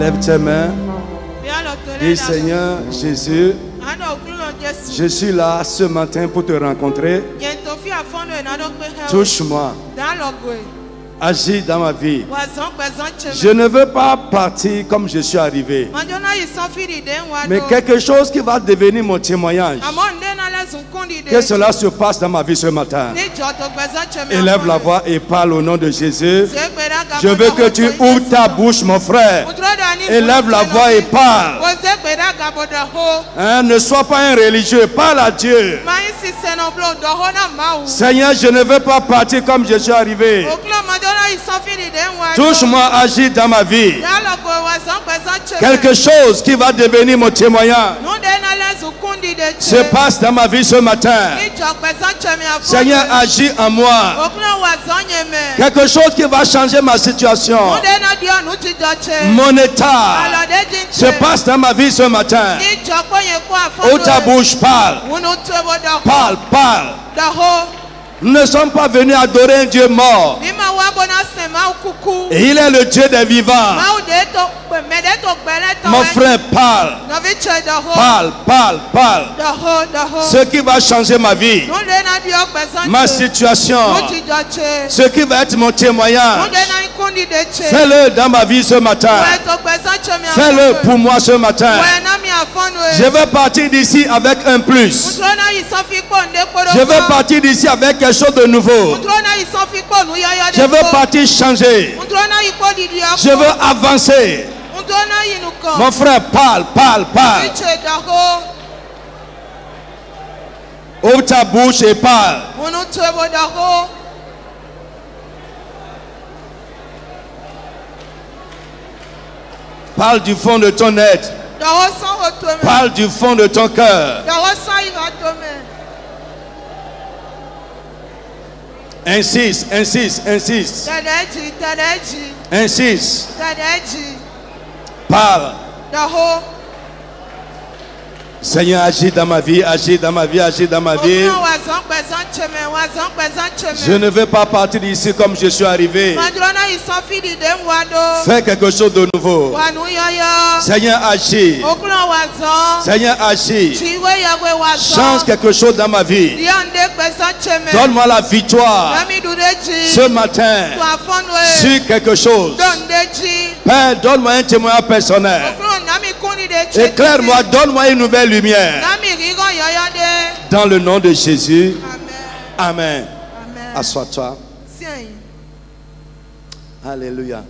Lève tes mains. Dis Seigneur Jésus, je suis là ce matin pour te rencontrer. Touche-moi. Agis dans ma vie. Je ne veux pas partir comme je suis arrivé, mais quelque chose qui va devenir mon témoignage. Que cela se passe dans ma vie ce matin. Élève la voix et parle au nom de Jésus. Je veux que tu ouvres ta bouche, mon frère. Élève la voix et parle. Hein, ne sois pas un religieux, parle à Dieu. Seigneur, je ne veux pas partir comme je suis arrivé. Touche-moi, agis dans ma vie. Quelque chose qui va devenir mon témoignage se passe dans ma vie ce matin. Seigneur, agis en moi. Quelque chose qui va changer ma situation. Mon état se passe dans ma vie ce matin. Ouvre ta bouche, parle. Parle, parle. Nous ne sommes pas venus adorer un Dieu mort. Et il est le Dieu des vivants. Mon frère, parle. Parle, parle, parle. Ce qui va changer ma vie, ma situation, ce qui va être mon témoignage. Fais-le dans ma vie ce matin. Fais-le pour moi ce matin. Je vais partir d'ici avec un plus. Je vais partir d'ici avec quelque chose de nouveau. Je veux partir changer. Je veux avancer. Mon frère, parle, parle, parle. Ouvre ta bouche et parle. Parle du fond de ton être. Parle du fond de ton cœur. Insiste, insiste, insiste. Insiste. Parle. Seigneur, agis dans ma vie, agis dans ma vie, agis dans ma vie. Je ne veux pas partir d'ici comme je suis arrivé. Fais quelque chose de nouveau. Seigneur, agis. Seigneur, agis. Change quelque chose dans ma vie. Donne-moi la victoire ce matin sur quelque chose. Père, donne-moi un témoignage personnel. Éclaire-moi, donne-moi une nouvelle lumière. Dans le nom de Jésus. Amen. Assois-toi. Alléluia.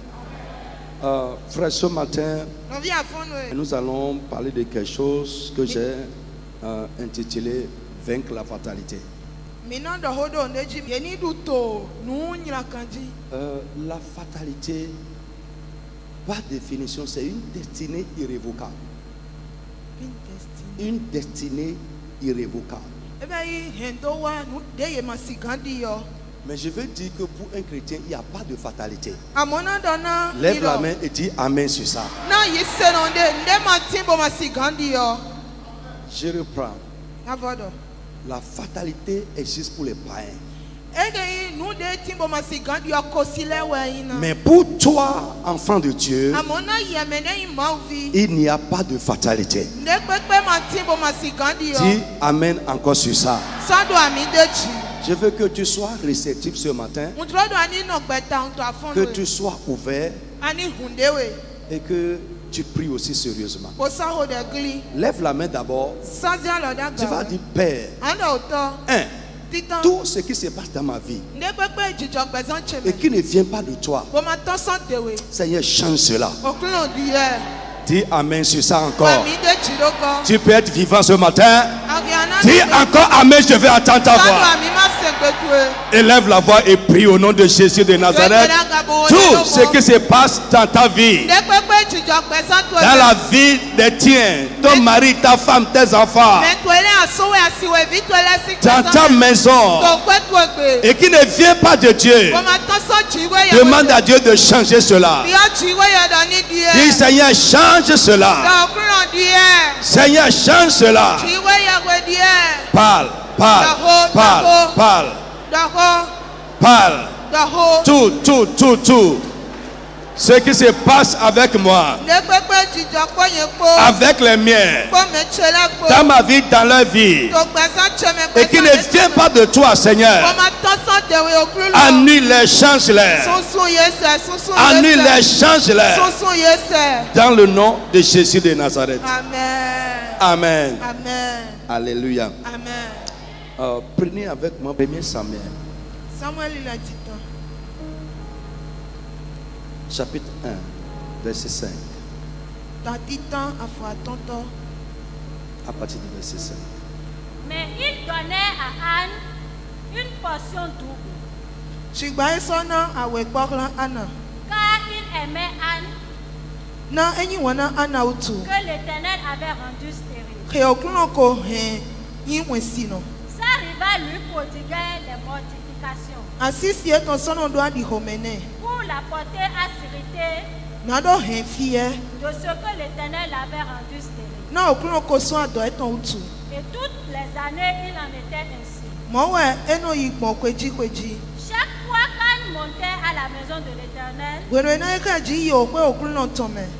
Frère, ce matin, nous allons parler de quelque chose que j'ai intitulé Vaincre la fatalité. La fatalité, par définition, c'est une destinée irrévocable. Une destinée irrévocable. Mais je veux dire que pour un chrétien, il n'y a pas de fatalité. Lève la main et dis Amen sur ça. Je reprends. La fatalité existe pour les païens. Mais pour toi, enfant de Dieu, il n'y a pas de fatalité. Dis Amen encore sur ça. Je veux que tu sois réceptif ce matin, que tu sois ouvert et que tu pries aussi sérieusement. Lève la main d'abord. Tu vas dire Père, tout ce qui se passe dans ma vie et qui ne vient pas de toi, Seigneur, change cela. Dis Amen sur ça encore. Tu peux être vivant ce matin. Dis encore Amen, je vais attendre ta voix. Élève la voix et prie au nom de Jésus de Nazareth. Tout ce qui se passe dans ta vie, dans la vie des tiens, ton mari, ta femme, tes enfants, dans ta maison, et qui ne vient pas de Dieu, demande à Dieu de changer cela. Dis Seigneur, change cela. Seigneur, change cela. Parle, parle, parle, parle. Parle. Tout. Ce qui se passe avec moi, avec les miens, dans ma vie, dans leur vie, et qui ne vient pas de toi, Seigneur, annule-les, change-les. Annule-les, change-les. Dans le nom de Jésus de Nazareth. Amen. Amen. Amen. Alléluia. Amen. Prenez avec moi 1 Samuel. Samuel, il a dit tant. Chapitre 1, verset 5. Dans 10 ans, À partir du verset 5. Mais il donnait à Anne une portion double. Car il aimait Anne que l'Éternel avait rendue stérile. Sa rivale lui prodiguait les mortifications pour la porter à s'irriter de ce que l'Éternel avait rendu stérile. Et toutes les années, il en était ainsi. Chaque fois qu'Anne montait à la maison de l'Éternel,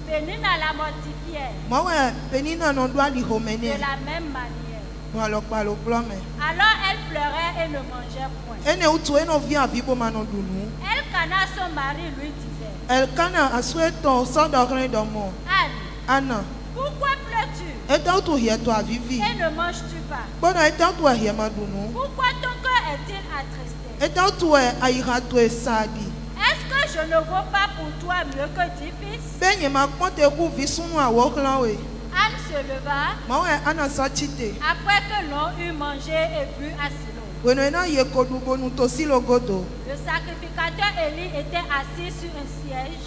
Pénina la mortifiait de la même manière. Alors elle pleurait et ne mangeait point. Elkana, son mari, lui disait: Anne, pourquoi pleures-tu et ne manges-tu pas? Pourquoi ton cœur est-il attristé? Est-ce que je ne vaux pas pour toi mieux que 10 fils? Anne se leva après que l'on eut mangé et bu à Silo. Le sacrificateur Élie était assis sur un siège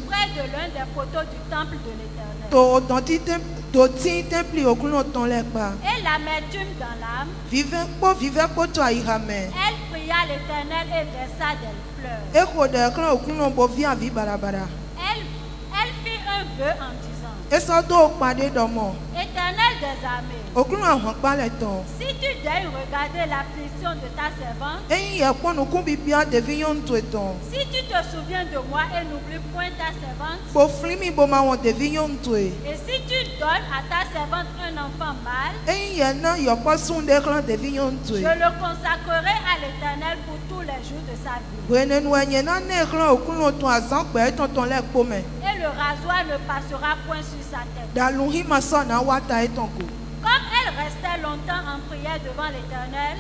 près de l'un des poteaux du temple de l'Éternel. Et l'amertume dans l'âme, elle pria l'Éternel et versa des pleurs. Elle fit un vœu en disant: Éternel des armées, si tu daignes regarder l'affliction de ta servante, si tu te souviens de moi et n'oublies point ta servante, et si tu donnes à ta servante un enfant mâle, je le consacrerai à l'Éternel pour tous les jours de sa vie. Et le rasoir ne passera point sur sa tête. Comme elle restait longtemps en prière devant l'Éternel,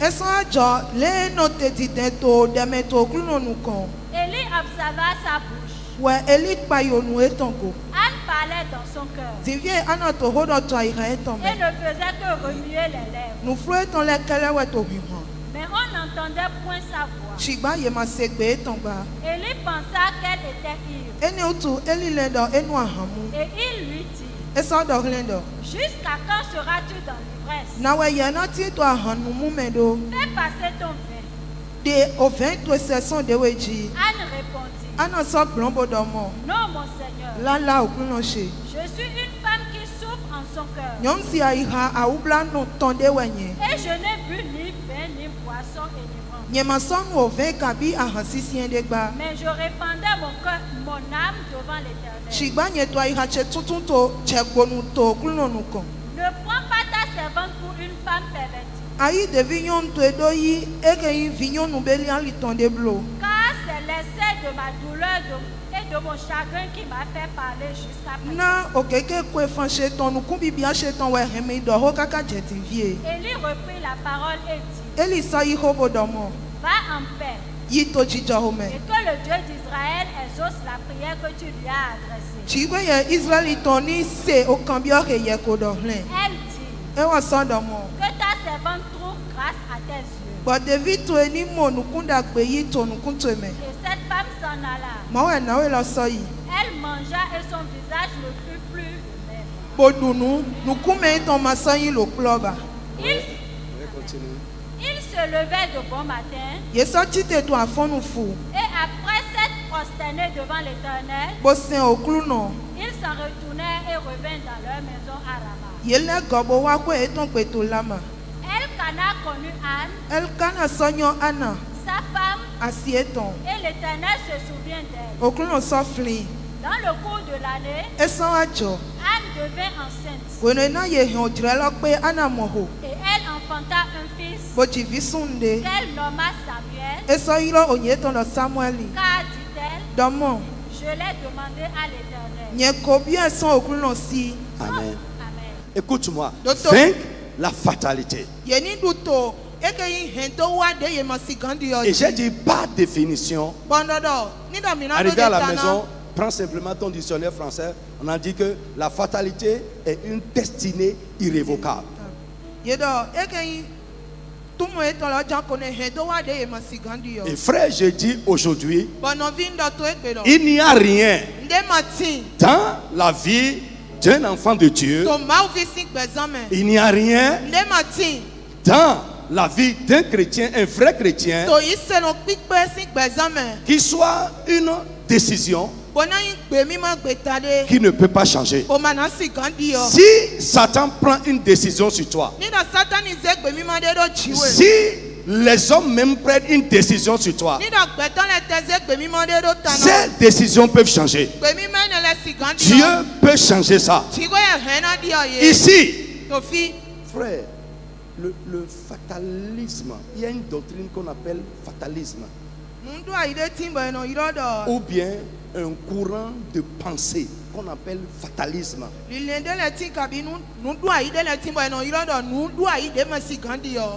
Élie observa sa bouche. Anne parlait dans son cœur et ne faisait que remuer les lèvres. Mais on n'entendait point sa voix. Élie pensa qu'elle était ivre. Et il lui dit: Jusqu'à quand seras-tu dans l'ivresse? Fais passer ton vin. Anne répondit: Non, mon Seigneur. Je suis une femme qui souffre en son cœur. Et je n'ai bu ni vin, ni boisson enivrante. Mais je répandais mon âme devant l'Éternel. Ne prends pas ta servante pour une femme pervertie. Car c'est l'essai de ma douleur et de mon chagrin qui m'a fait parler jusqu'à présent. Élie reprit la parole et dit: Va en paix. Et que le Dieu d'Israël exauce la prière que tu lui as adressée. Elle dit: Que ta servante trouve grâce à tes yeux. Et cette femme s'en alla. Elle mangea et son visage ne fut plus le même. Il se levait de bon matin. Et après s'être prosterné devant l'Éternel, ils s'en retournèrent et revinrent dans leur maison à Rama. Elkana connut Anne, sa femme, Et l'Éternel se souvient d'elle. Dans le cours de l'année, Anne devint enceinte. Et elle enfanta un fils qu'elle nomma Samuel. Car, dit-elle, je l'ai demandé à l'Éternel. Amen. Écoute-moi. Vaincre la fatalité. Et j'ai dit par définition, arrivé à la maison, prends simplement ton dictionnaire français, on a dit que la fatalité est une destinée irrévocable. Et frère, je dis aujourd'hui, il n'y a rien dans la vie d'un enfant de Dieu. Il n'y a rien dans la vie d'un chrétien, un vrai chrétien, qui soit une décision qui ne peut pas changer. Si Satan prend une décision sur toi, si les hommes même prennent une décision sur toi, ces décisions peuvent changer. Dieu peut changer ça. Ici, frère, le fatalisme, il y a une doctrine qu'on appelle fatalisme, ou bien un courant de pensée qu'on appelle fatalisme,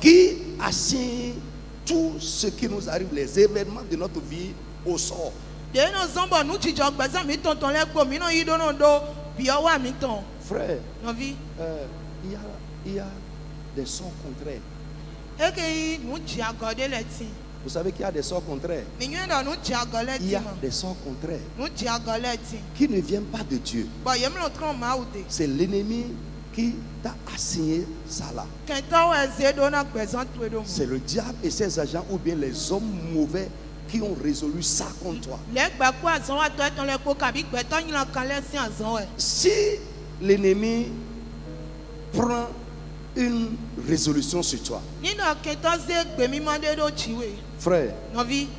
qui assigne tout ce qui nous arrive, les événements de notre vie, au sort. Frère, il y a des sorts contraires. Vous savez qu'il y a des sorts contraires. Il y a des sorts contraires qui ne viennent pas de Dieu. C'est l'ennemi qui t'a assigné ça là. C'est le diable et ses agents, ou bien les hommes mauvais qui ont résolu ça contre toi. Si l'ennemi prend une résolution sur toi, frère,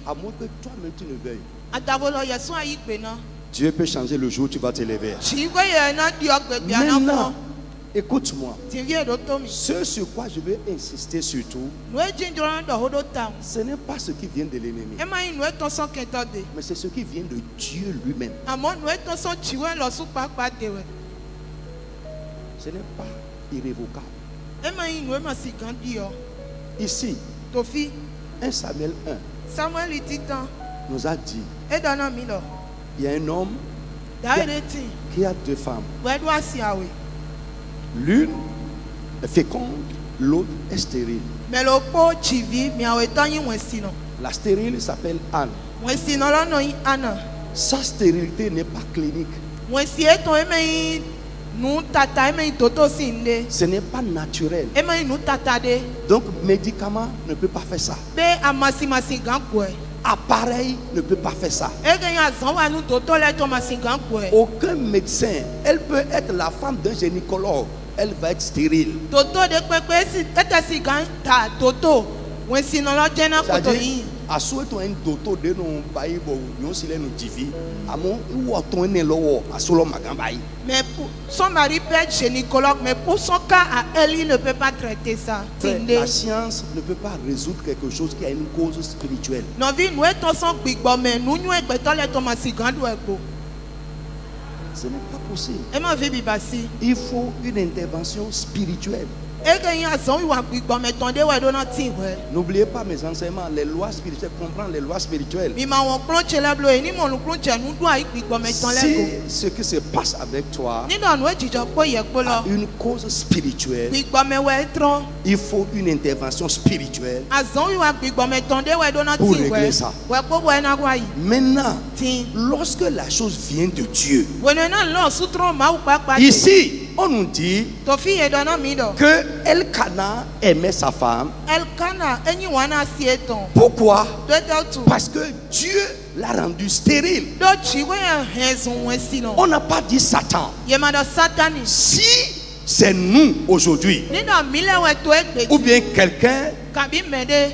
à moins que toi-même tu ne veuilles, Dieu peut changer le jour où tu vas te lever. Maintenant, écoute-moi. Ce sur quoi je veux insister surtout, ce n'est pas ce qui vient de l'ennemi, mais c'est ce qui vient de Dieu lui-même. Ce n'est pas irrévocable. Ici, 1 Samuel 1 nous a dit, il y a un homme qui a deux femmes. L'une est féconde, l'autre est stérile. La stérile s'appelle Anne. Sa stérilité n'est pas clinique. Ce n'est pas naturel. Donc médicament ne peut pas faire ça. Appareil ne peut pas faire ça. Aucun médecin, elle peut être la femme d'un gynécologue, elle va être stérile. A souhaité un doto de nos pays bon nous si les nous divi amon ou auton ne lowo asolo magambai. Mais pour son mari peut être gynécologue, mais pour son cas à elle il ne peut pas traiter ça. La science ne peut pas résoudre quelque chose qui a une cause spirituelle. Non vi nous est son gbigbo mais nous nous est beto le tomasi gandu ego. Ce n'est pas possible. Et ma vie bibasi. Il faut une intervention spirituelle. N'oubliez pas mes enseignements, les lois spirituelles, comprendre les lois spirituelles. Si ce qui se passe avec toi a une cause spirituelle, il faut une intervention spirituelle pour régler ça. Maintenant, lorsque la chose vient de Dieu, ici, on nous dit que Elkana aimait sa femme. Pourquoi? Parce que Dieu l'a rendu stérile. On n'a pas dit Satan. Si c'est nous aujourd'hui. Ou bien quelqu'un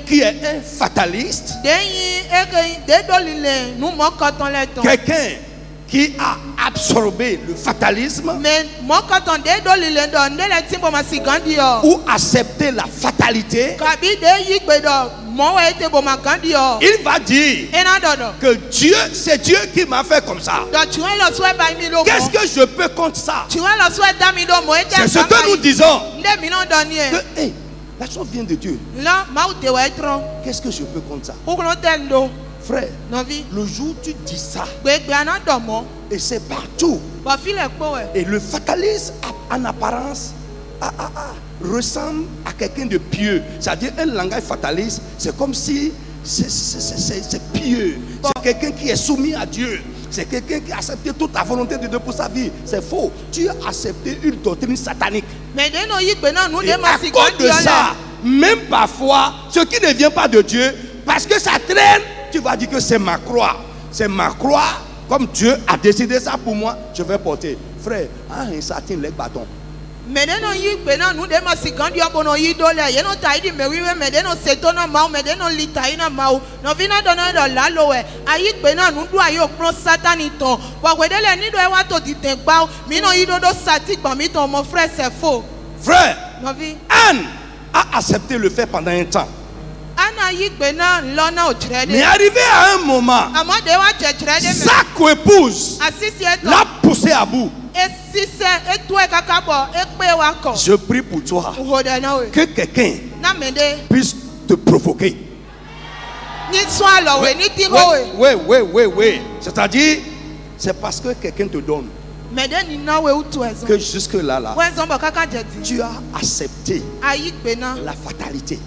qui est un fataliste. Quelqu'un qui a absorbé le fatalisme ou accepté la fatalité. Il va dire que Dieu, c'est Dieu qui m'a fait comme ça. Qu'est-ce que je peux contre ça? C'est ce que nous disons. Que, hey, la chose vient de Dieu. Qu'est-ce que je peux contre ça? Frère, le jour où tu dis ça, et c'est partout. Et le fatalisme en apparence ressemble à quelqu'un de pieux. C'est-à-dire un langage fataliste, c'est comme si c'est pieux. C'est quelqu'un qui est soumis à Dieu. C'est quelqu'un qui a accepté toute la volonté de Dieu pour sa vie. C'est faux. Tu as accepté une doctrine satanique. Et à cause de ça, même parfois, ce qui ne vient pas de Dieu, parce que ça traîne, tu vas dire que c'est ma croix. C'est ma croix. Comme Dieu a décidé ça pour moi, je vais porter. Frère, un satin les bâtons. Frère, Anne a accepté le fait pendant un temps. Mais arrivé à un moment, sa coépouse l'a poussé à bout. Je prie pour toi que quelqu'un puisse te provoquer. Oui. C'est-à-dire, c'est parce que quelqu'un te donne que jusque là, tu as accepté la fatalité.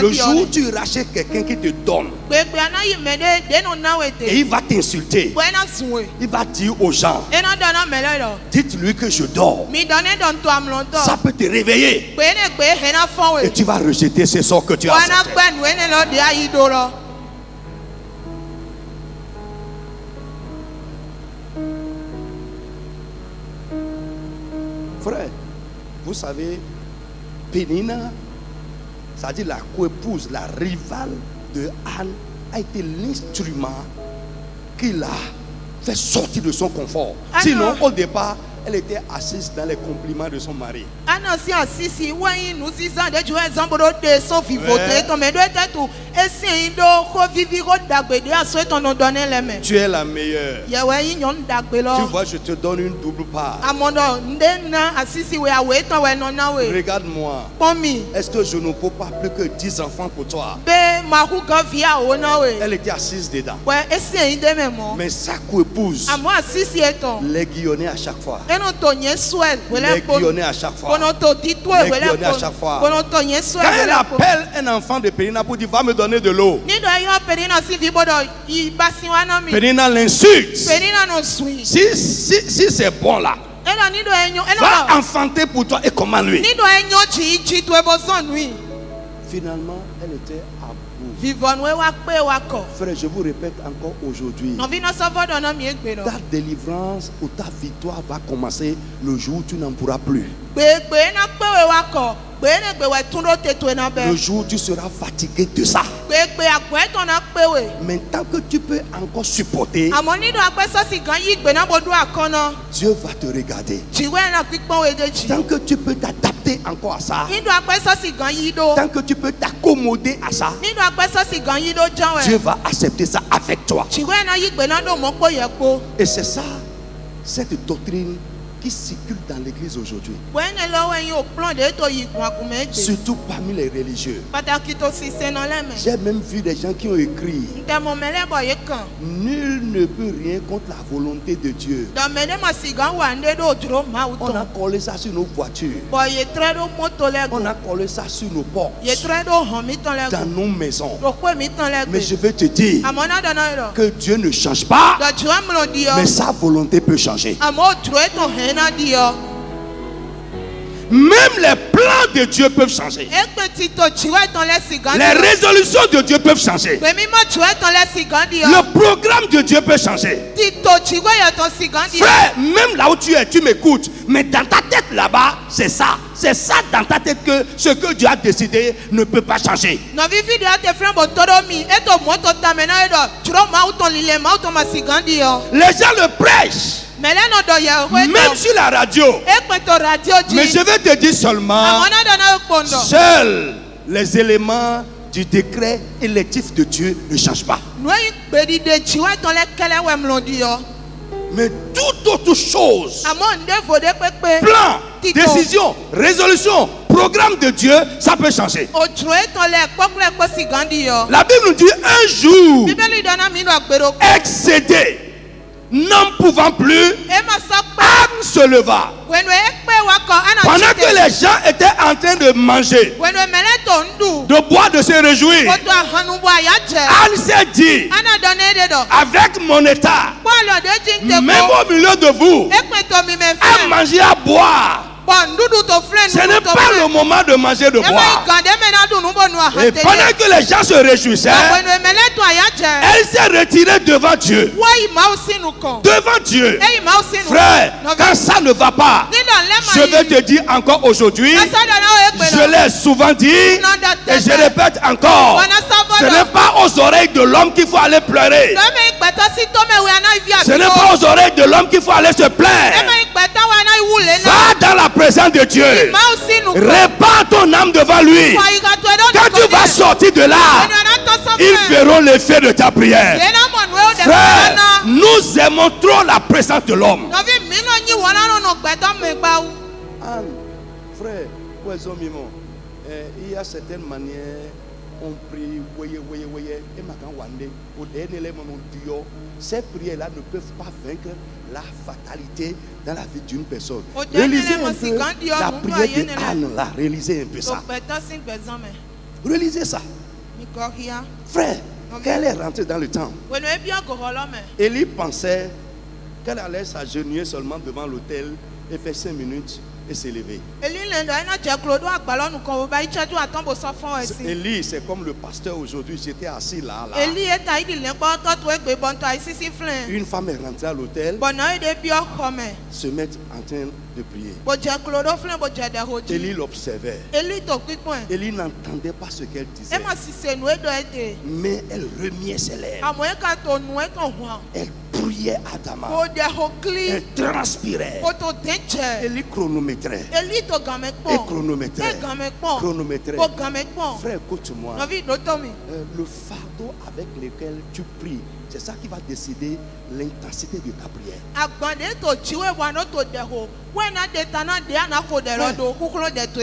Le jour où tu rachètes quelqu'un qui te donne, et il va t'insulter, il va dire aux gens, dites-lui que je dors. Ça peut te réveiller et tu vas rejeter ce sort que tu as accepté. Frère, vous savez, Pénina, c'est-à-dire la coépouse, la rivale de Anne, a été l'instrument qui l'a fait sortir de son confort. Sinon, au départ, elle était assise dans les compliments de son mari. Tu es la meilleure. Tu vois, je te donne une double part. Regarde-moi. Est-ce que je ne peux pas plus que 10 enfants pour toi? Elle était assise dedans. Mais sa coépouse les guillonnait à chaque fois. Les guillonnait à chaque fois. Quand elle appelle un enfant de Pénina pour dire va me donner de l'eau, Pénina l'insulte. Si c'est bon là, va enfanter pour toi et commande-lui. Finalement, elle était à bout. Frère, je vous répète encore aujourd'hui, ta délivrance ou ta victoire va commencer le jour où tu n'en pourras plus. Le jour où tu seras fatigué de ça. Mais tant que tu peux encore supporter, Dieu va te regarder. Tant que tu peux t'adapter encore à ça, tant que tu peux t'accommoder à ça, Dieu va accepter ça avec toi. Et c'est ça, cette doctrine qui circule dans l'église aujourd'hui. Surtout parmi les religieux. J'ai même vu des gens qui ont écrit: nul ne peut rien contre la volonté de Dieu. On a collé ça sur nos voitures. On a collé ça sur nos portes. Dans nos maisons. Mais je vais te dire que Dieu ne change pas, mais sa volonté peut changer. Même les plans de Dieu peuvent changer. Les résolutions de Dieu peuvent changer. Le programme de Dieu peut changer. Frère, même là où tu es, tu m'écoutes. Mais dans ta tête là-bas, c'est ça. C'est ça dans ta tête que ce que Dieu a décidé ne peut pas changer. Les gens le prêchent. Même sur la radio. Mais je vais te dire seulement, seuls les éléments du décret électif de Dieu ne changent pas. Mais toute autre chose, plan, décision, résolution, programme de Dieu, ça peut changer. La Bible nous dit un jour, excédé, n'en pouvant plus, Anne se leva. Pendant que les gens étaient en train de manger, de boire, de se réjouir, Anne s'est dit, avec mon état, même au milieu de vous, à manger, à boire, ce n'est pas le moment de manger, de boire. Et pendant que les gens se réjouissaient, elle s'est retirée devant Dieu. Devant Dieu. Frère, quand ça ne va pas, je vais te dire encore aujourd'hui, je l'ai souvent dit, et je répète encore, ce n'est pas aux oreilles de l'homme qu'il faut aller pleurer. Ce n'est pas aux oreilles de l'homme qu'il faut aller se plaindre. Va dans la présence de Dieu. Répare ton âme devant lui. Quand tu vas sortir de là, ils verront l'effet de ta prière. Frère, nous aimons trop la présence de l'homme. Frère, il y a certaines manières, on prie, ces prières-là ne peuvent pas vaincre la fatalité dans la vie d'une personne. Réalisez un peu la prière de Anne là. Réalisez un peu ça. Réalisez ça. Frère, quand elle est rentrée dans le temple, Élie pensait qu'elle allait s'agenouiller seulement devant l'autel et faire 5 minutes et s'élever. Élie, c'est comme le pasteur aujourd'hui. J'étais assis là. Une femme est rentrée à l'hôtel, se mettre en train de prier. Élie l'observait. Élie n'entendait pas ce qu'elle disait, mais elle remuait ses lèvres. Elle priait ardemment. Elle transpirait. Élie chronométrait. Et chronométrait. Frère, écoute-moi. Le fardeau avec lequel tu pries, c'est ça qui va décider l'intensité de ta prière.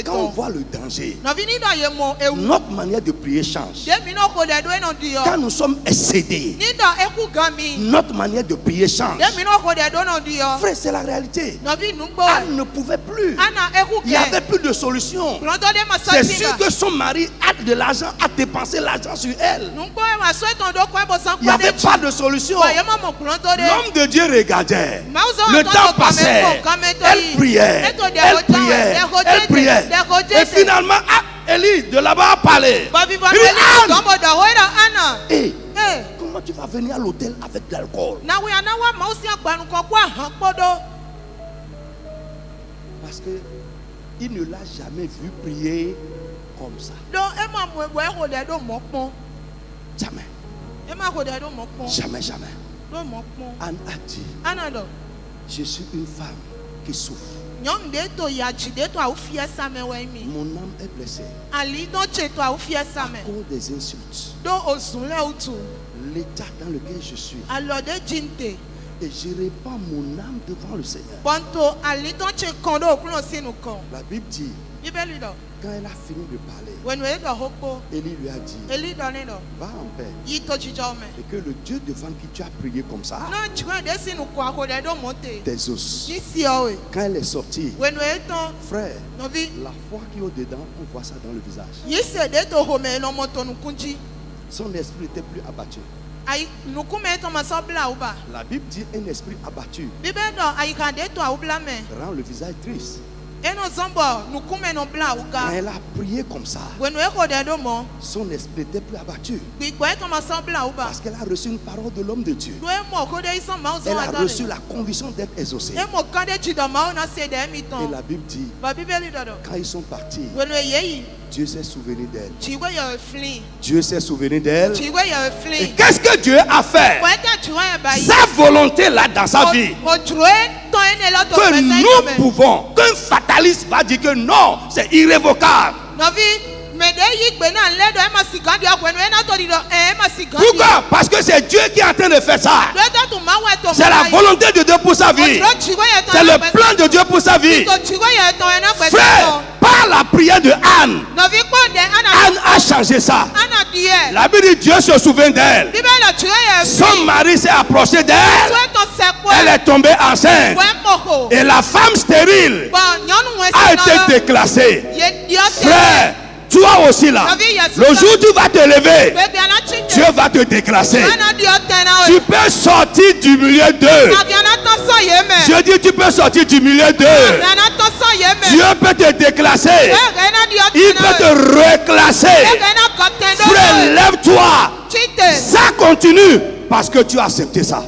Quand on voit le danger, notre manière de prier change. Quand nous sommes excédés, notre manière de prier change. Frère, c'est la réalité. Anne ne pouvait plus. Il n'y avait plus de solution. C'est sûr que son mari a de l'argent, a dépensé l'argent sur elle. Il n'y avait pas de solution. L'homme de Dieu regardait. Le temps passait. Elle priait. Elle priait. Elle priait. Et finalement, Élie de là-bas a parlé. Hey, comment tu vas venir à l'hôtel avec de l'alcool? Parce que il ne l'a jamais vu prier comme ça. Jamais. Jamais, jamais. Anne a dit, je suis une femme qui souffre. Mon âme est blessée à cause des insultes. L'état dans lequel je suis. Et je répands mon âme devant le Seigneur. La Bible dit, quand elle a fini de parler, Élie lui a dit, va en paix. Et que le Dieu devant qui tu as prié comme ça, tes os. Quand elle est sortie, frère, la foi qui est au-dedans, on voit ça dans le visage. Son esprit n'était plus abattu. La Bible dit un esprit abattu rend le visage triste. elle a prié comme ça, son esprit n'était plus abattu. Parce qu'elle a reçu une parole de l'homme de Dieu. Elle a reçu la conviction d'être exaucée. Et la Bible dit, quand ils sont partis, Dieu s'est souvenu d'elle. Dieu s'est souvenu d'elle. Et qu'est-ce que Dieu a fait? Sa volonté là dans sa vie. Que nous pouvons, qu'un fataliste va dire que non, c'est irrévocable. Pourquoi? Parce que c'est Dieu qui est en train de faire ça. C'est la volonté de Dieu pour sa vie. C'est le plan de Dieu pour sa vie. Frère, par la prière de Anne, Anne a changé ça. La Bible dit Dieu se souvient d'elle. Son mari s'est approché d'elle. Elle est tombée enceinte. Et la femme stérile a été déclassée. Frère, toi aussi là, le jour où tu vas te lever, Dieu va te déclasser. Tu peux sortir du milieu d'eux. Dieu dit tu peux sortir du milieu d'eux. Dieu peut te déclasser. Il peut te reclasser. Frère, lève-toi. Ça continue parce que tu as accepté ça.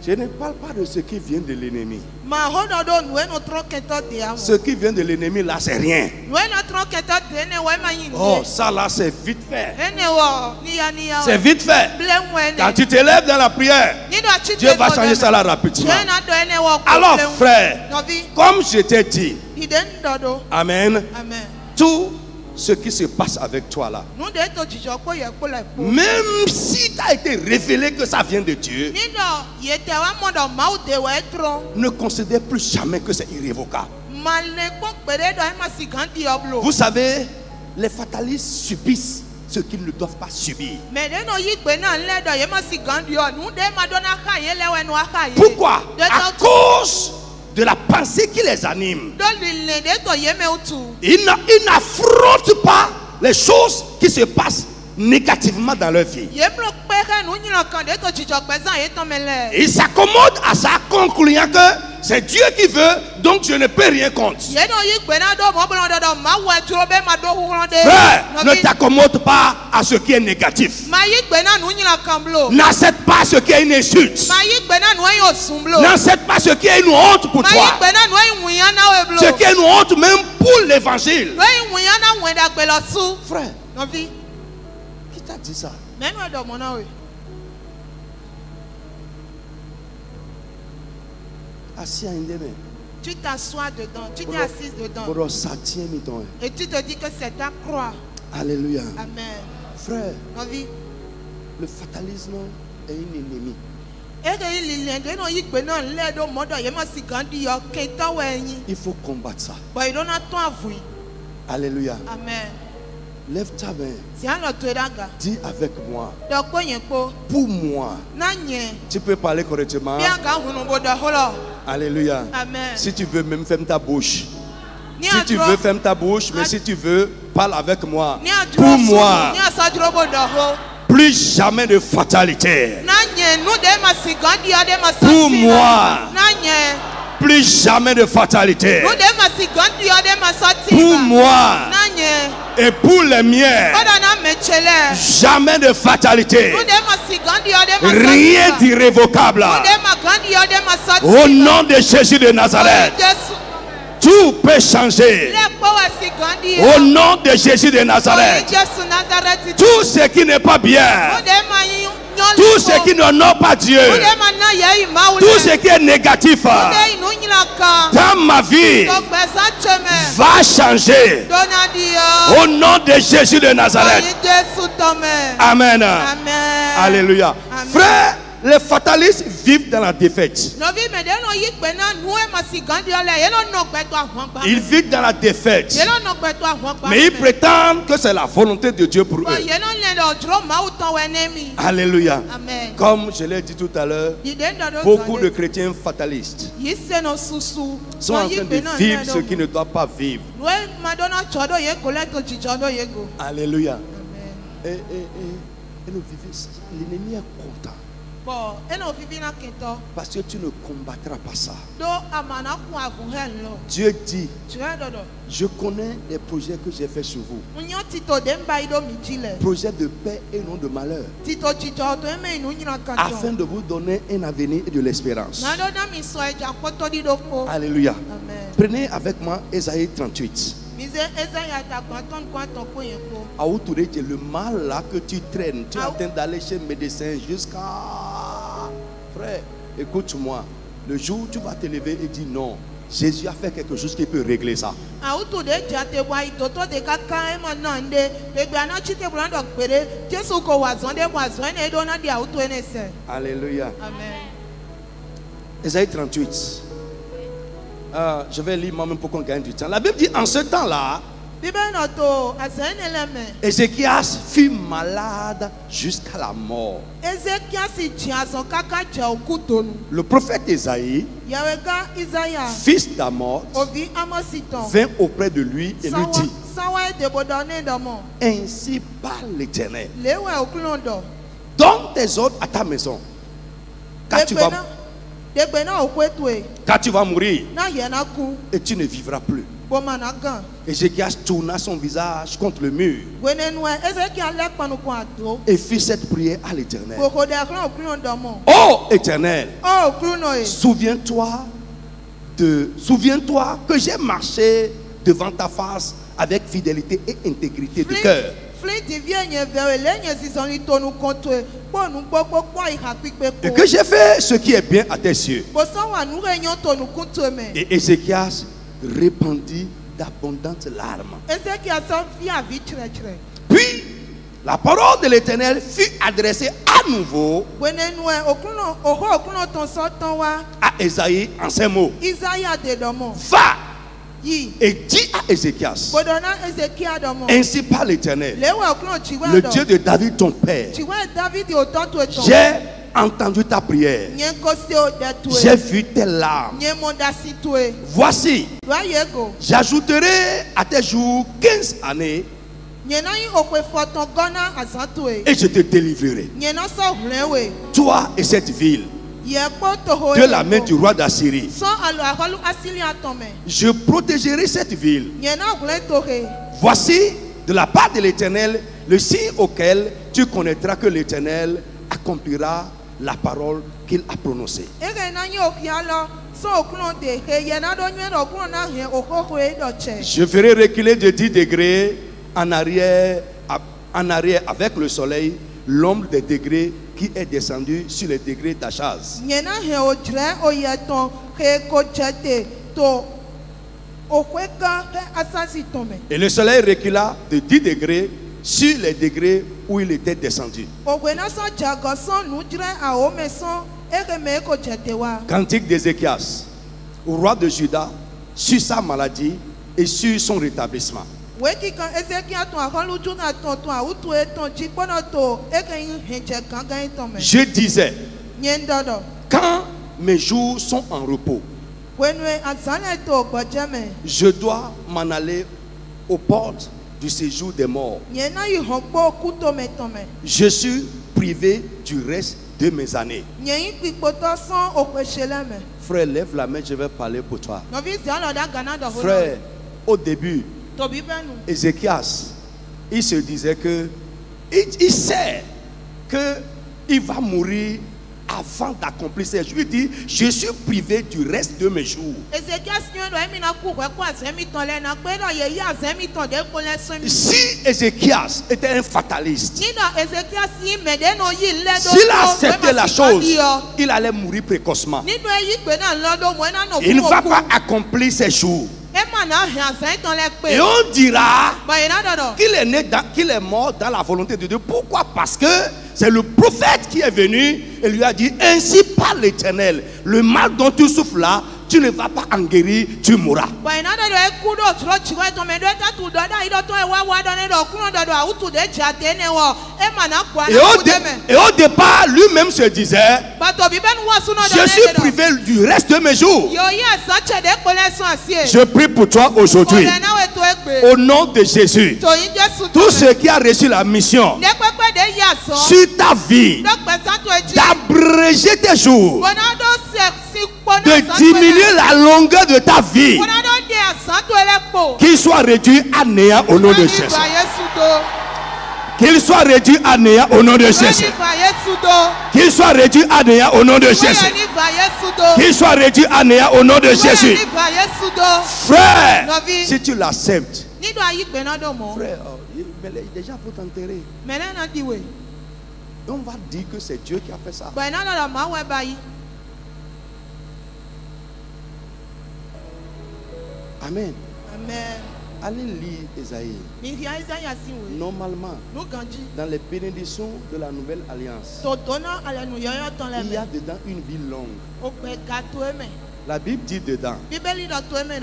Je ne parle pas de ce qui vient de l'ennemi. Ce qui vient de l'ennemi là, c'est rien. Oh, ça là, c'est vite fait. C'est vite fait. Quand tu te lèves dans la prière, Dieu va changer ça là rapidement. Alors, frère, comme je t'ai dit, amen, tout ce qui se passe avec toi là, même si tu as été révélé que ça vient de Dieu, ne considère plus jamais que c'est irrévocable. Vous savez, les fatalistes subissent ce qu'ils ne doivent pas subir. Pourquoi? À cause de la pensée qui les anime. Ils n'affrontent pas les choses qui se passent négativement dans leur vie. Ils s'accommodent à ça, concluant que c'est Dieu qui veut, donc je ne peux rien contre. Frère, ne t'accommode pas à ce qui est négatif. N'accepte pas ce qui est une insulte. N'accepte pas ce qui est une honte pour toi. Ce qui est une honte même pour l'évangile. Frère, qui t'a dit ça? Assis à une demain. Tu t'assois dedans, tu t'es assise dedans. Et tu te dis que c'est ta croix. Alléluia. Amen. Frère, le fatalisme est un ennemi. Il faut combattre ça. Alléluia. Amen. Lève ta main. Dis avec moi. Pour moi. Tu peux parler correctement. Alléluia. Amen. Si tu veux, même ferme ta bouche. Si tu veux, ferme ta bouche. Mais si tu veux, parle avec moi. Pour moi. Plus jamais de fatalité. Pour moi. Plus jamais de fatalité. Pour moi et pour les miens, jamais de fatalité. Rien d'irrévocable. Au nom de Jésus de Nazareth, tout peut changer. Au nom de Jésus de Nazareth, tout ce qui n'est pas bien, tout ce qui n'honore pas Dieu, tout ce qui est négatif dans ma vie va changer. Au nom de Jésus de Nazareth. Amen. Alléluia. Frère, les fatalistes vivent dans la défaite. Ils vivent dans la défaite. Mais ils prétendent que c'est la volonté de Dieu pour eux. Alléluia. Amen. Comme je l'ai dit tout à l'heure, beaucoup de chrétiens fatalistes sont en train de vivre ce qu'ils ne doivent pas vivre. Alléluia. Et l'ennemi est content. Parce que tu ne combattras pas ça. Dieu dit, je connais les projets que j'ai faits sur vous. Projets de paix et non de malheur. Afin de vous donner un avenir et de l'espérance. Alléluia. Amen. Prenez avec moi Ésaïe 38. Le mal là que tu traînes, tu es en train d'aller chez le médecin jusqu'à... Frère, écoute-moi. Le jour où tu vas te lever et dire non, Jésus a fait quelque chose qui peut régler ça. Alléluia. Amen. Ésaïe 38. Je vais lire moi-même pour qu'on gagne du temps. La Bible dit en ce temps-là, Ézéchias fut malade jusqu'à la mort. Le prophète Ésaïe, fils d'Amos, vint auprès de lui et lui dit, ainsi parle l'Éternel, donne tes ordres à ta maison, car tu vas mourir et tu ne vivras plus. Ézéchias tourna son visage contre le mur et fit cette prière à l'Éternel. Oh Éternel, souviens-toi que j'ai marché devant ta face avec fidélité et intégrité de cœur. Et que j'ai fait ce qui est bien à tes yeux. Et Ézéchias répandit d'abondantes larmes. Puis la parole de l'Éternel fut adressée à nouveau à Ésaïe en ces mots. Va et dis à Ézéchias, ainsi parle l'Éternel, le Dieu de David ton père, j'ai entendu ta prière, j'ai vu tes larmes. Voici, j'ajouterai à tes jours 15 années et je te délivrerai, toi et cette ville, de la main du roi d'Assyrie. Je protégerai cette ville. Voici de la part de l'Éternel le signe auquel tu connaîtras que l'Éternel accomplira la parole qu'il a prononcée. Je ferai reculer de 10 degrés en arrière avec le soleil l'ombre des degrés qui est descendu sur les degrés d'Achaz. Et le soleil recula de 10 degrés sur les degrés où il était descendu. Cantique d'Ézéchias au roi de Juda sur sa maladie et sur son rétablissement. Je disais, quand mes jours sont en repos, je dois m'en aller aux portes du séjour des morts. Je suis privé du reste de mes années. Frère, lève la main, je vais parler pour toi. Frère, au début, Ézéchias, il se disait que il sait que il va mourir avant d'accomplir ses jours. Il dit, je suis privé du reste de mes jours. Si Ézéchias était un fataliste, s'il a accepté la chose, il allait mourir précocement. Il ne va pas accomplir ses jours. Et on dira qu'il est mort dans la volonté de Dieu. Pourquoi? Parce que c'est le prophète qui est venu et lui a dit, ainsi parle l'Éternel, le mal dont tu souffres là, tu ne vas pas en guérir, tu mourras. Et au départ, lui-même se disait, je suis privé du reste de mes jours. Je prie pour toi aujourd'hui, au nom de Jésus, tous ceux qui ont reçu la mission sur ta vie, d'abréger tes jours, de diminuer la longueur de ta vie, qu'il soit réduit à néant au nom de Jésus. Qu'il soit réduit à néant au nom de Jésus. Qu'il soit réduit à néant au nom de Jésus. Qu'il soit réduit à néant au nom de Jésus. Frère, si tu l'acceptes, frère, déjà il faut t'enterrer. On va dire que c'est Dieu qui a fait ça. Amen. Amen. Allez lire Esaïe. Normalement, dans les bénédictions de la nouvelle alliance, il y a dedans une vie longue. La Bible dit dedans,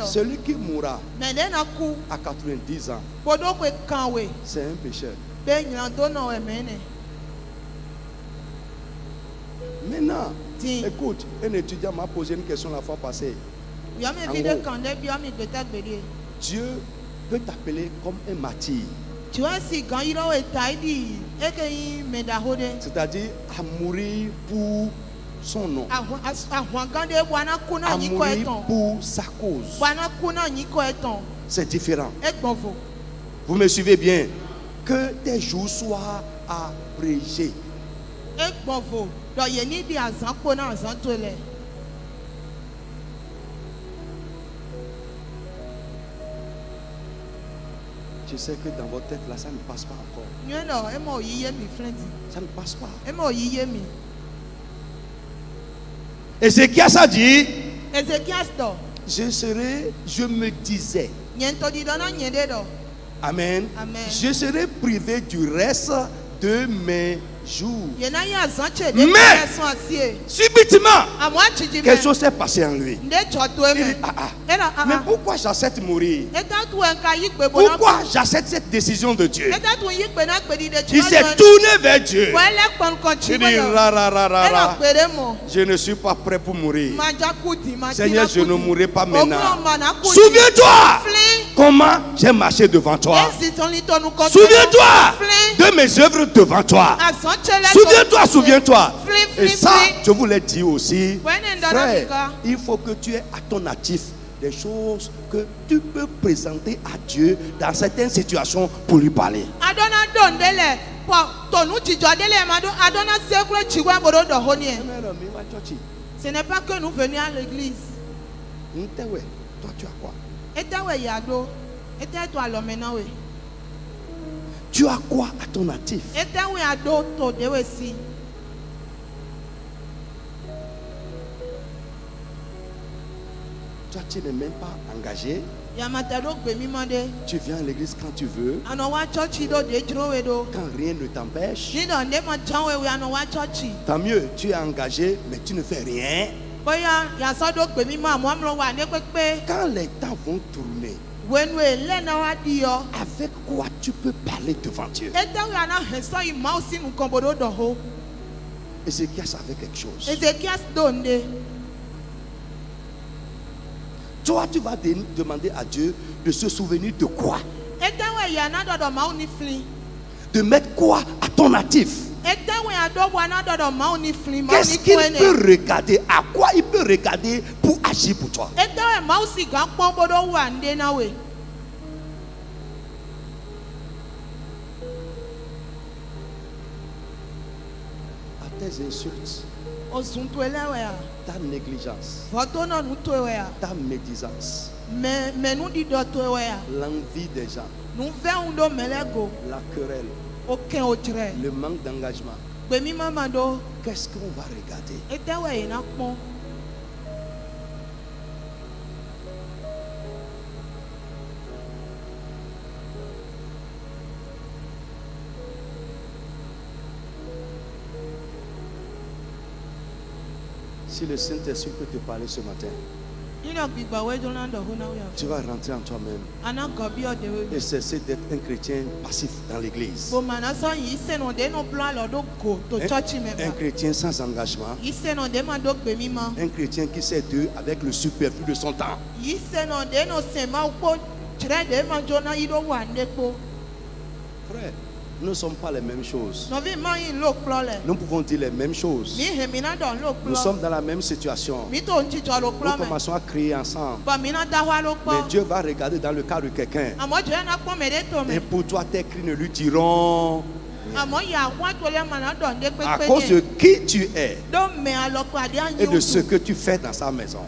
celui qui mourra à 90 ans, c'est un pécheur. Maintenant, écoute, un étudiant m'a posé une question la fois passée. Dieu peut t'appeler comme un martyr. C'est-à-dire à mourir pour son nom. À mourir pour sa cause. C'est différent. Vous me suivez bien? Que tes jours soient abrégés. Je sais que dans votre tête là, ça ne passe pas encore. Ça ne passe pas. Ézéchias a dit, je me disais, Amen. Je serai privé du reste de mes jours. Mais subitement, quelque chose s'est passé en lui. Il dit, mais pourquoi j'accepte mourir? Pourquoi j'accepte cette décision de Dieu? Il s'est tourné vers Dieu. Il dit, je ne suis pas prêt pour mourir. Seigneur, je ne mourrai pas maintenant. Souviens-toi comment j'ai marché devant toi. Souviens-toi de mes œuvres devant toi. Souviens-toi, souviens-toi. Et ça, je vous l'ai dit aussi, frère, il faut que tu aies à ton actif des choses que tu peux présenter à Dieu dans certaines situations pour lui parler. Ce n'est pas que nous venions à l'église. Toi, tu as quoi? Tu as quoi à ton actif? Toi, tu n'es même pas engagé. Tu viens à l'église quand tu veux. Quand rien ne t'empêche. Tant mieux, tu es engagé, mais tu ne fais rien. Quand les temps vont tourner, avec quoi tu peux parler devant Dieu? Ézéchias avait quelque chose. Toi, tu vas demander à Dieu de se souvenir de quoi? De mettre quoi à ton actif? Qu'est-ce qu'il peut regarder? À quoi il peut regarder pour agir pour toi? À tes insultes, ta négligence, ta médisance, l'envie des gens, la querelle, le manque d'engagement. Qu'est-ce qu'on va regarder? Si le Saint-Esprit peut te parler ce matin, tu vas rentrer en toi-même et cesser d'être un chrétien passif dans l'église. Un chrétien sans engagement. Un chrétien qui sait Dieu avec le superflu de son temps. Frère, nous ne sommes pas les mêmes choses. Nous pouvons dire les mêmes choses. Nous sommes dans la même situation. Nous commençons à crier ensemble. Mais Dieu va regarder dans le cas de quelqu'un. Et pour toi, tes cris ne lui diront à cause de qui tu es et de ce que tu fais dans sa maison.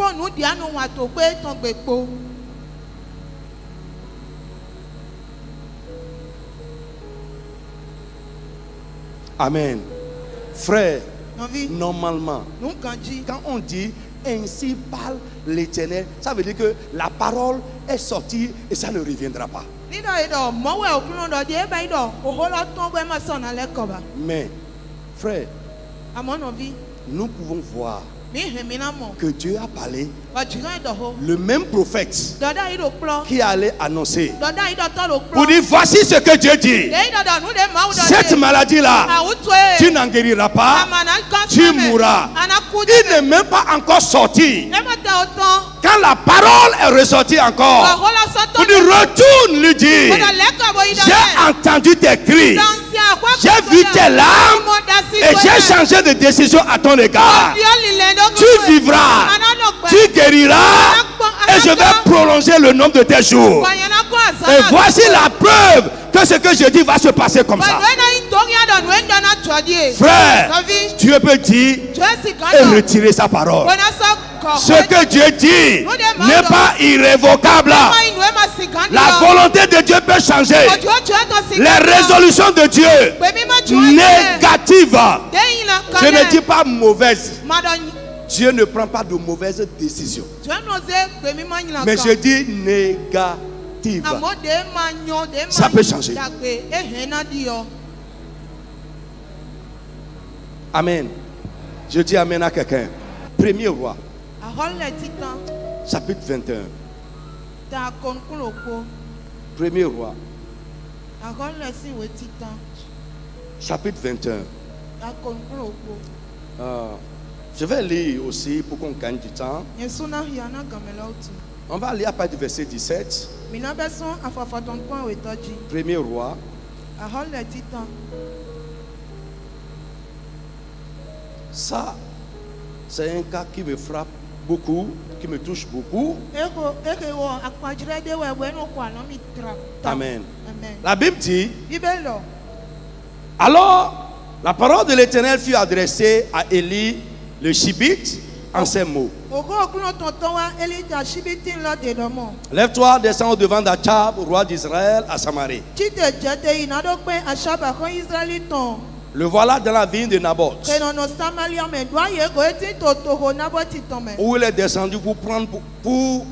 Amen. Frère, normalement, quand on dit ainsi parle l'Éternel, ça veut dire que la parole est sortie et ça ne reviendra pas. Mais, frère, nous pouvons voir que Dieu a parlé. Le même prophète qui allait annoncer pour dire voici ce que Dieu dit. Cette maladie là, tu n'en guériras pas, tu mourras. Il n'est même pas encore sorti. Quand la parole est ressortie encore, pour dire retourne lui dire j'ai entendu tes cris, j'ai vu tes larmes et j'ai changé de décision à ton égard. Tu vivras, tu guériras et je vais prolonger le nombre de tes jours. Et voici la preuve que ce que je dis va se passer comme ça. Frère, Dieu peut dire et retirer sa parole. Ce que Dieu dit n'est pas irrévocable. La volonté de Dieu peut changer. Les résolutions de Dieu négatives, je ne dis pas mauvaises. Dieu ne prend pas de mauvaises décisions. Mais je dis négatives. Ça peut changer. Amen. Je dis amen à quelqu'un. Premier roi. Chapitre 21. Premier roi. Chapitre 21. Je vais lire aussi pour qu'on gagne du temps. On va lire à partir du verset 17. Premier roi. Ça, c'est un cas qui me frappe beaucoup, qui me touche beaucoup. Amen. La Bible dit, alors la parole de l'Éternel fut adressée à Élie le Shibite en ces mots. Lève-toi, descends au devant d'Achab, roi d'Israël, à Samarie. Le voilà dans la vigne de Naboth, où il est descendu pour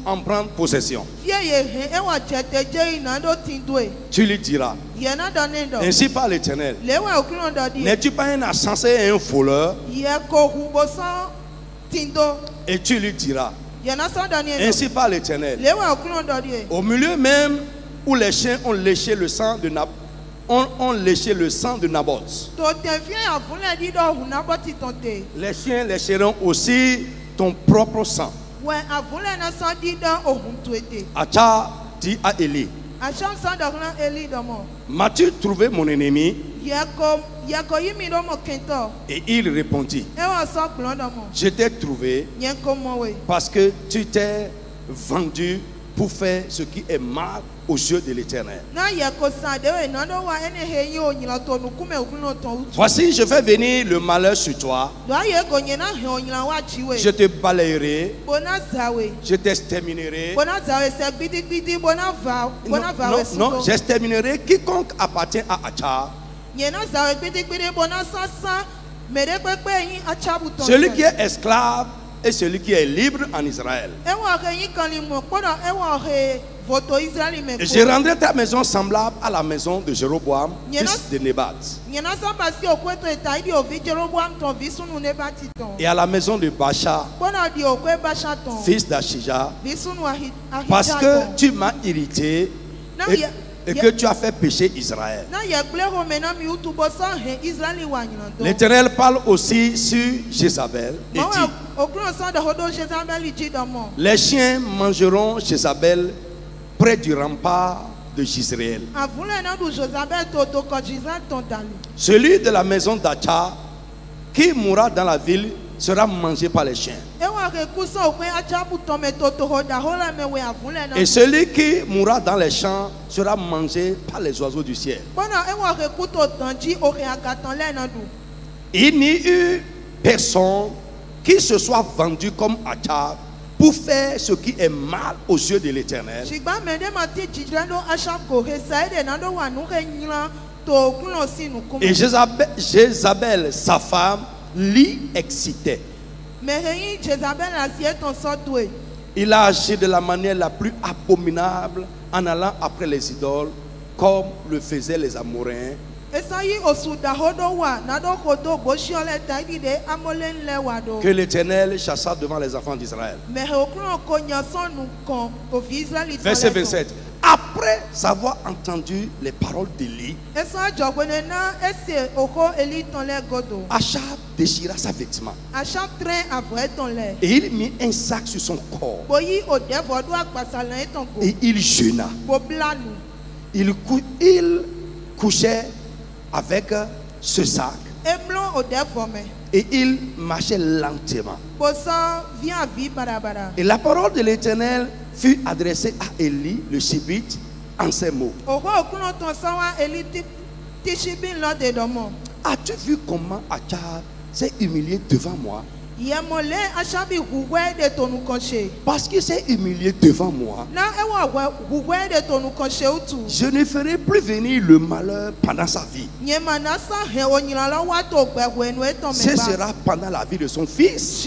en prendre possession. Tu lui diras, ainsi parle l'Éternel, n'es-tu pas un insensé et un voleur? Et tu lui diras, ainsi parle l'Éternel, au milieu même où les chiens ont léché le sang de Naboth, ont léché le sang de Naboth. Les chiens lécheront aussi ton propre sang. Achab dit à Élie, m'as-tu trouvé mon ennemi? Et il répondit, je t'ai trouvé parce que tu t'es vendu pour faire ce qui est mal aux yeux de l'Éternel. Voici, je fais venir le malheur sur toi. Je te balayerai, je t'exterminerai. Non, j'exterminerai quiconque appartient à Achab. Celui qui est esclave et celui qui est libre en Israël. Et je rendrai ta maison semblable à la maison de Jéroboam, fils de Nébat, et à la maison de Baasha, fils d'Achija, parce que tu m'as irrité et que tu as fait pécher Israël. L'Éternel parle aussi sur Jézabel et dit, les chiens mangeront Jézabel près du rempart de Jisraël. Celui de la maison d'Acha qui mourra dans la ville sera mangé par les chiens. Et celui qui mourra dans les champs sera mangé par les oiseaux du ciel. Il n'y eut personne qui se soit vendu comme Acha pour faire ce qui est mal aux yeux de l'Éternel. Et Jézabel, sa femme, l'y excitait. Il a agi de la manière la plus abominable en allant après les idoles, comme le faisaient les Amoréens. Que l'Éternel chassa devant les enfants d'Israël. Verset 27. Après avoir entendu les paroles d'Élie, Achab déchira sa vêtement et il mit un sac sur son corps et il jeûna. Il couchait avec ce sac et il marchait lentement. Et la parole de l'Éternel fut adressée à Élie le Shibite en ces mots. As-tu vu comment Achab s'est humilié devant moi? Parce qu'il s'est humilié devant moi, je ne ferai plus venir le malheur pendant sa vie. Ce sera pendant la vie de son fils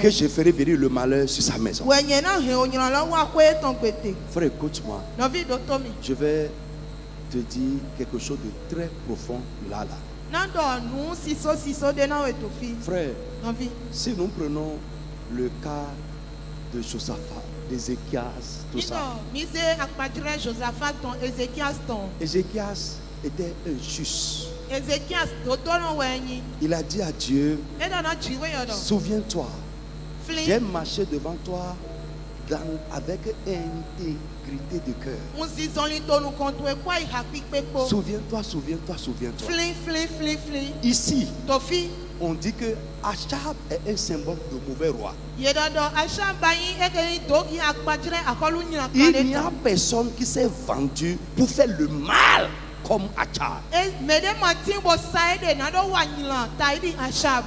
que je ferai venir le malheur sur sa maison. Frère, écoute-moi. Je vais te dire quelque chose de très profond là. Frère, si nous prenons le cas de Josaphat, d'Ézéchias, tout ça. Ézéchias était un juste. Il a dit à Dieu, souviens-toi, j'ai marché devant toi avec intégrité de cœur. Souviens-toi, souviens-toi, souviens-toi. Ici, on dit que Achab est un symbole de mauvais roi. Il n'y a personne qui s'est vendu pour faire le mal comme Achab.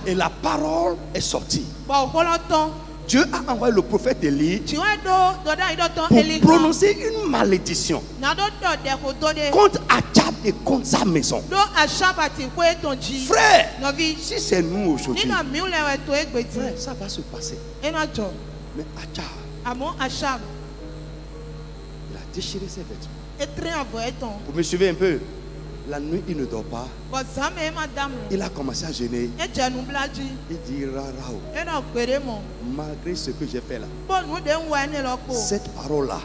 Et la parole est sortie. Dieu a envoyé le prophète Élie pour prononcer une malédiction contre Achab et contre sa maison. Frère, si c'est nous aujourd'hui, frère, ça va se passer. Mais Achab, il a déchiré ses vêtements. Vous me suivez un peu? La nuit, il ne dort pas. Il a commencé à jeûner. Il dit, Rarao, malgré ce que j'ai fait là, cette parole-là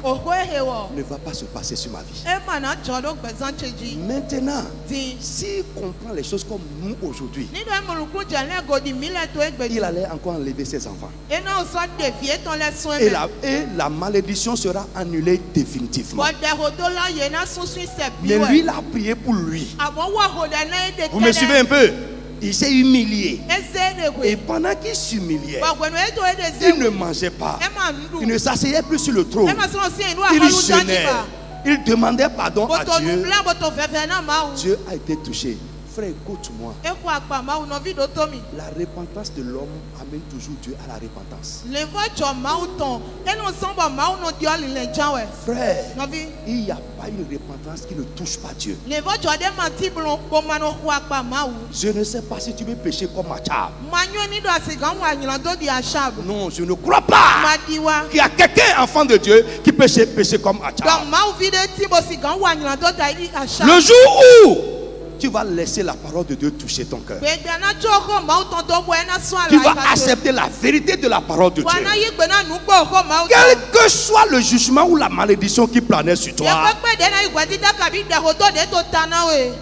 ne va pas se passer sur ma vie. Maintenant, s'il comprend les choses comme nous aujourd'hui, il allait encore enlever ses enfants. Et la malédiction sera annulée définitivement. Mais lui, il a prié pour lui. Vous me suivez un peu? Il s'est humilié. Et pendant qu'il s'humiliait, il ne mangeait pas. Il ne s'asseyait plus sur le trône. Il jeûnait. Il demandait pardon à Dieu. Dieu a été touché. Frère, écoute-moi. La repentance de l'homme amène toujours Dieu à la repentance. Frère, il n'y a pas une repentance qui ne touche pas Dieu. Je ne sais pas si tu veux pécher comme Achab. Non, je ne crois pas qu'il y a quelqu'un, enfant de Dieu, qui peut pécher comme Achab. Le jour où tu vas laisser la parole de Dieu toucher ton cœur, tu vas accepter la vérité de la parole de Dieu. Quel que soit le jugement ou la malédiction qui planait sur toi,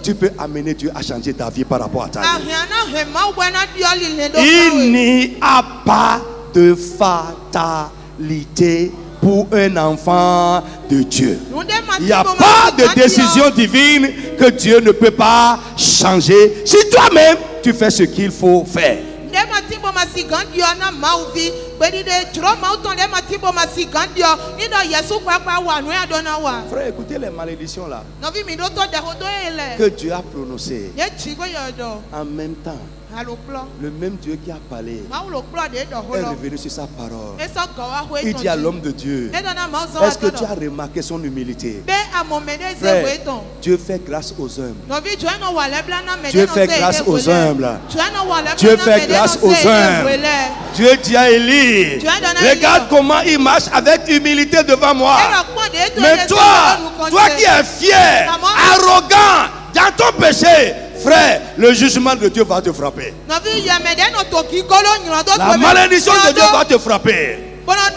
tu peux amener Dieu à changer ta vie par rapport à ta vie. Il n'y a pas de fatalité pour un enfant de Dieu. Il n'y a pas de décision divine que Dieu ne peut pas changer si toi-même tu fais ce qu'il faut faire. Frère, écoutez les malédictions là que Dieu a prononcées en même temps. Le même Dieu qui a parlé est revenu sur sa parole. Il dit à l'homme de Dieu, est-ce que tu as remarqué son humilité? Frère, Dieu fait grâce aux humbles. Dieu fait grâce aux humbles. Dieu fait grâce aux humbles. Dieu dit à Élie, regarde comment il marche avec humilité devant moi. Mais toi qui es fier, arrogant, dans ton péché, frère, le jugement de Dieu va te frapper. La malédiction de Dieu va te frapper. Frère,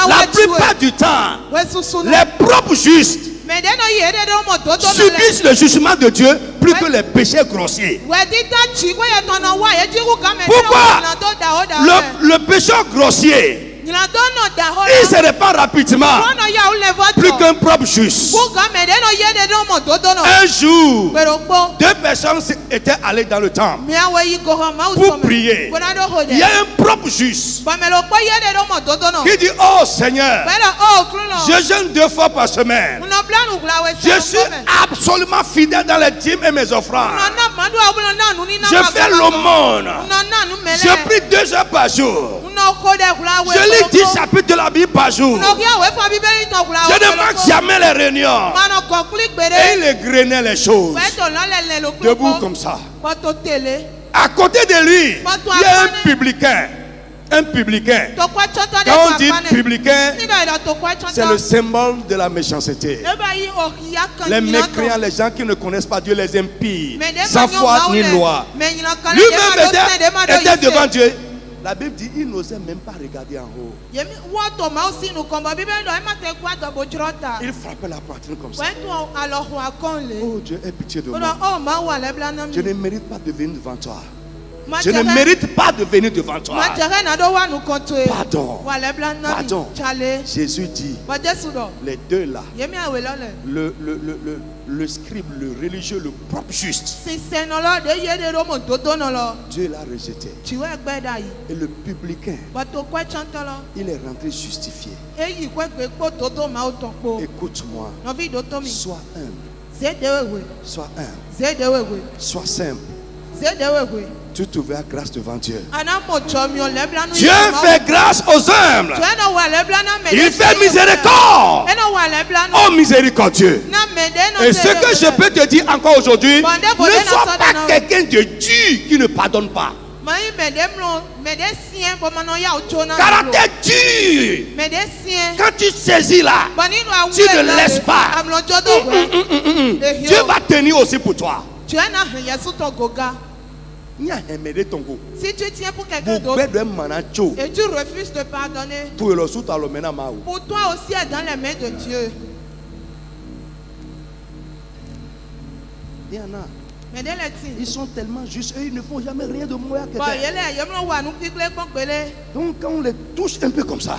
la plupart du temps, les propres justes subissent le jugement de Dieu plus que les péchés grossiers. Pourquoi? Le péché grossier, il se répand rapidement, plus qu'un propre juste. Un jour, deux personnes étaient allées dans le temple pour prier. Il y a un propre juste qui dit, oh Seigneur, je jeûne 2 fois par semaine. Je suis absolument fidèle dans les dîmes et mes offrandes. Je fais l'aumône. Je prie 2 heures par jour. Je lis 10 chapitres de la Bible par jour. Je ne manque jamais les réunions. Et il égrenait les choses. Debout comme ça. À côté de lui, il y a un publicain. Un publicain. Quand on dit publicain, c'est le symbole de la méchanceté. Les mécréants, les gens qui ne connaissent pas Dieu, les impies, sans foi ni loi. Lui-même était devant Dieu. La Bible dit qu'il n'osait même pas regarder en haut. Il frappait la poitrine comme ça. Oh Dieu, aie pitié de moi. Je ne mérite pas de venir devant toi. Je ne mérite pas de venir devant toi. Pardon. Pardon. Jésus dit, les deux là, le scribe, le religieux, le propre juste, Dieu l'a rejeté. Et le publicain, il est rentré justifié. Écoute-moi. Sois humble. Sois humble. Sois simple. Tu trouveras grâce devant Dieu. Dieu fait grâce aux humbles. Il fait miséricorde aux miséricordieux. Et ce que je peux te dire encore aujourd'hui, ne sois pas quelqu'un de dur qui ne pardonne pas. Caractère dur. Quand tu saisis là, tu ne laisses pas. Dieu va tenir aussi pour toi. Si tu tiens pour quelqu'un d'autre et tu refuses de pardonner, pour toi aussi est dans les mains de Dieu. Il y en a. Ils sont tellement justes, eux, ils ne font jamais rien de mauvais à quelqu'un. Donc quand on les touche un peu comme ça,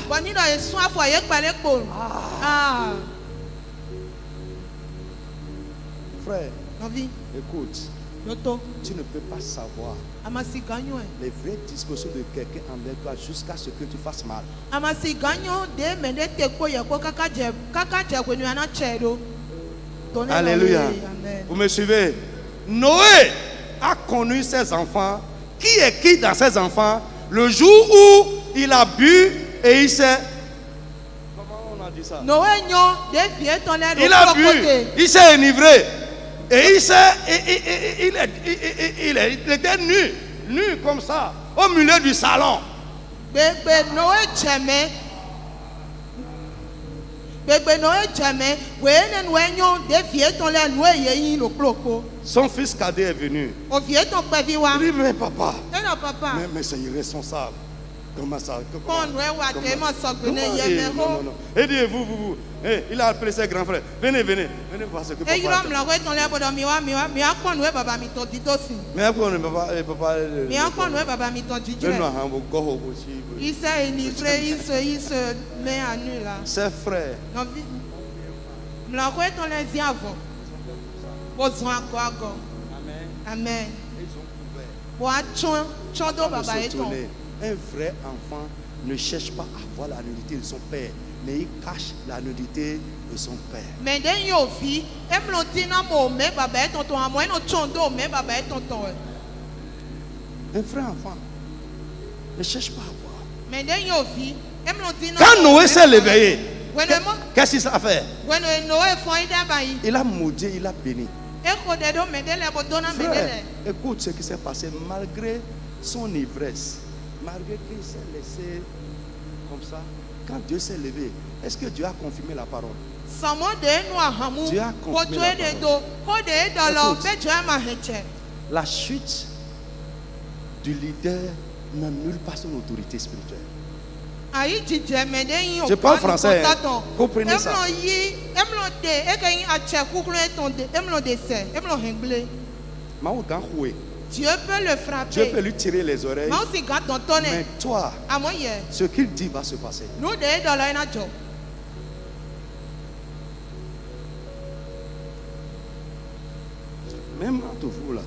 frère, écoute. Tu ne peux pas savoir les vraies dispositions de quelqu'un envers toi jusqu'à ce que tu fasses mal. Alléluia. Vous me suivez? Noé a connu ses enfants. Qui est qui dans ses enfants? Le jour où il a bu et il s'est... Comment on a dit ça? Il a bu, il s'est enivré. Et il était nu comme ça, au milieu du salon. Son fils cadet est venu. Il dit, mais papa, mais c'est irresponsable. Comment ça? Non. Et dit, vous. Il a appelé ses grands frères. Venez voir ce que papa a dit. Il s'est livré, il se met à nu là. Ses frères. Amen. Un vrai enfant ne cherche pas à voir la nudité de son père, mais il cache la nudité de son père. Un vrai enfant ne cherche pas à voir. Quand Noé s'est réveillé, qu'est-ce qu'il a fait? Il a maudit, il a béni. Frère, écoute ce qui s'est passé malgré son ivresse, malgré qu'il s'est laissé comme ça. Quand Dieu s'est levé, est-ce que Dieu a confirmé la parole? Dieu a confirmé la parole. Écoute, la chute du leader n'annule pas son autorité spirituelle. Je parle français, hein. Comprenez ça. Dieu peut le frapper. Dieu peut lui tirer les oreilles. Mais toi, ce qu'il dit va se passer. Même entre vous là.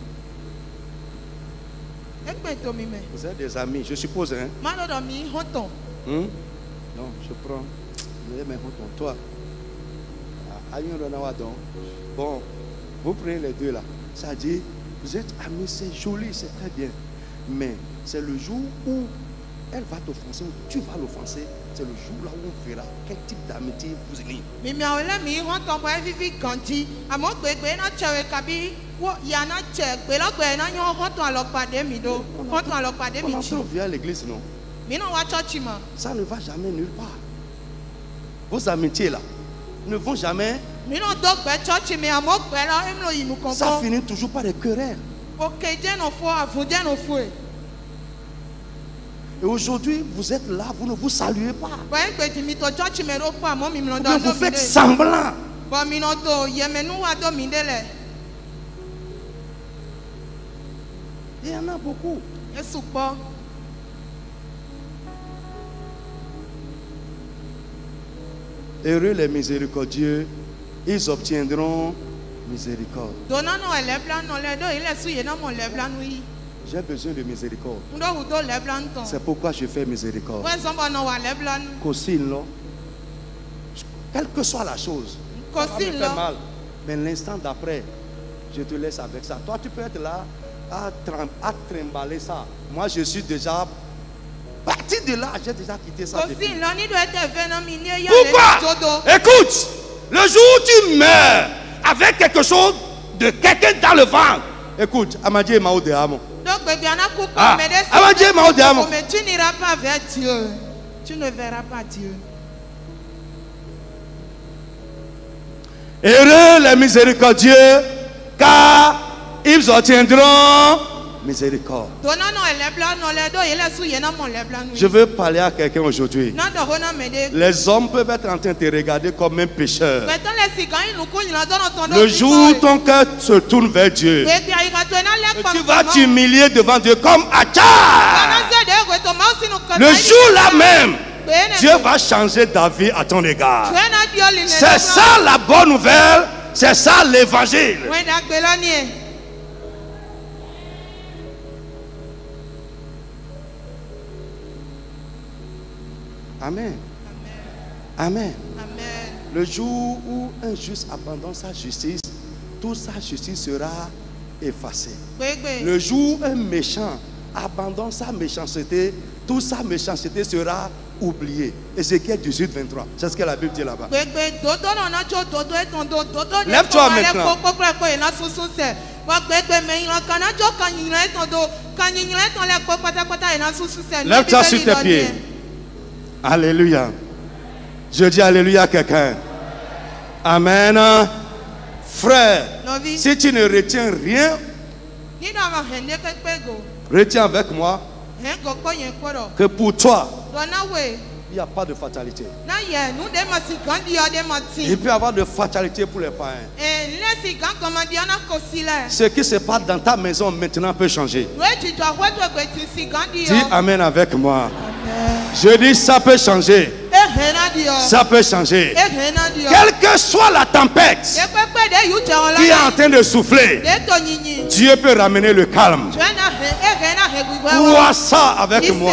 Vous êtes des amis, je suppose, hein? Non, je prends. Toi. Bon, vous prenez les deux là. Ça dit, vous êtes amis, c'est joli, c'est très bien. Mais c'est le jour où elle va t'offenser, ou tu vas l'offenser. C'est le jour là où on verra quel type d'amitié vous unit. On vient à l'église, non? Ça ne va jamais nulle part. Vos amitiés là ne vont jamais. Ça finit toujours par des querelles. Et aujourd'hui, vous êtes là, vous ne vous saluez pas. Vous faites semblant. Il y en a beaucoup. Heureux les miséricordieux, ils obtiendront miséricorde. J'ai besoin de miséricorde. C'est pourquoi je fais miséricorde. Quelle que soit la chose, ça me fait mal. Mais l'instant d'après, je te laisse avec ça. Toi, tu peux être là à trimballer ça. Moi, je suis déjà parti de là. J'ai déjà quitté ça. Pourquoi? Écoute, le jour où tu meurs avec quelque chose de quelqu'un dans le ventre, écoute, Amadie Mao de Hamon. Amadie Mao de Hamon. Mais tu n'iras pas vers Dieu. Tu ne verras pas Dieu. Heureux les miséricordieux, car ils obtiendront miséricorde. Je veux parler à quelqu'un aujourd'hui. Les hommes peuvent être en train de te regarder comme un pécheur. Le jour où ton cœur se tourne vers Dieu, et tu vas t'humilier devant Dieu comme Achar. Le jour là même, Dieu va changer d'avis à ton égard. C'est ça la bonne nouvelle. C'est ça l'évangile. Amen. Amen. Le jour où un juste abandonne sa justice, toute sa justice sera effacée. Le jour où un méchant abandonne sa méchanceté, toute sa méchanceté sera oubliée. Ézéchiel 18, 23. C'est ce que la Bible dit là-bas. Lève-toi maintenant. Lève-toi sur tes pieds. Alléluia. Je dis alléluia à quelqu'un. Amen. Frère, si tu ne retiens rien, retiens avec moi que pour toi, il n'y a pas de fatalité. Il peut y avoir de fatalité pour les païens. Ce qui se passe dans ta maison maintenant peut changer. Dis Amen avec moi. Je dis ça peut changer. Ça peut changer. Quelle que soit la tempête qui est en train de souffler, Dieu peut ramener le calme. Vois ça avec moi.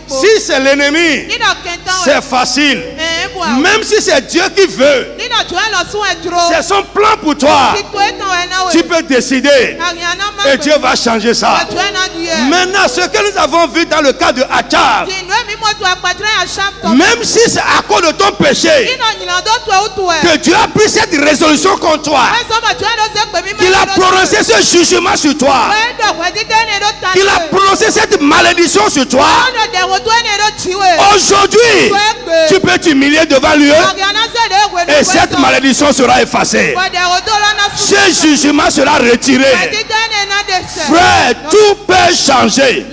Si c'est l'ennemi, c'est facile. Même si c'est Dieu qui veut, c'est son plan pour toi. Tu peux décider et Dieu va changer ça. Maintenant, ce que nous avons vu dans le cas de Achab, même si c'est à cause de ton péché que Dieu a pris cette résolution contre toi, qu'il a prononcé ce jugement sur toi, qu'il a prononcé cette malédiction sur toi, aujourd'hui tu peux t'humilier devant lui et cette malédiction sera effacée. Ce jugement sera retiré. Frère, tout peut changer.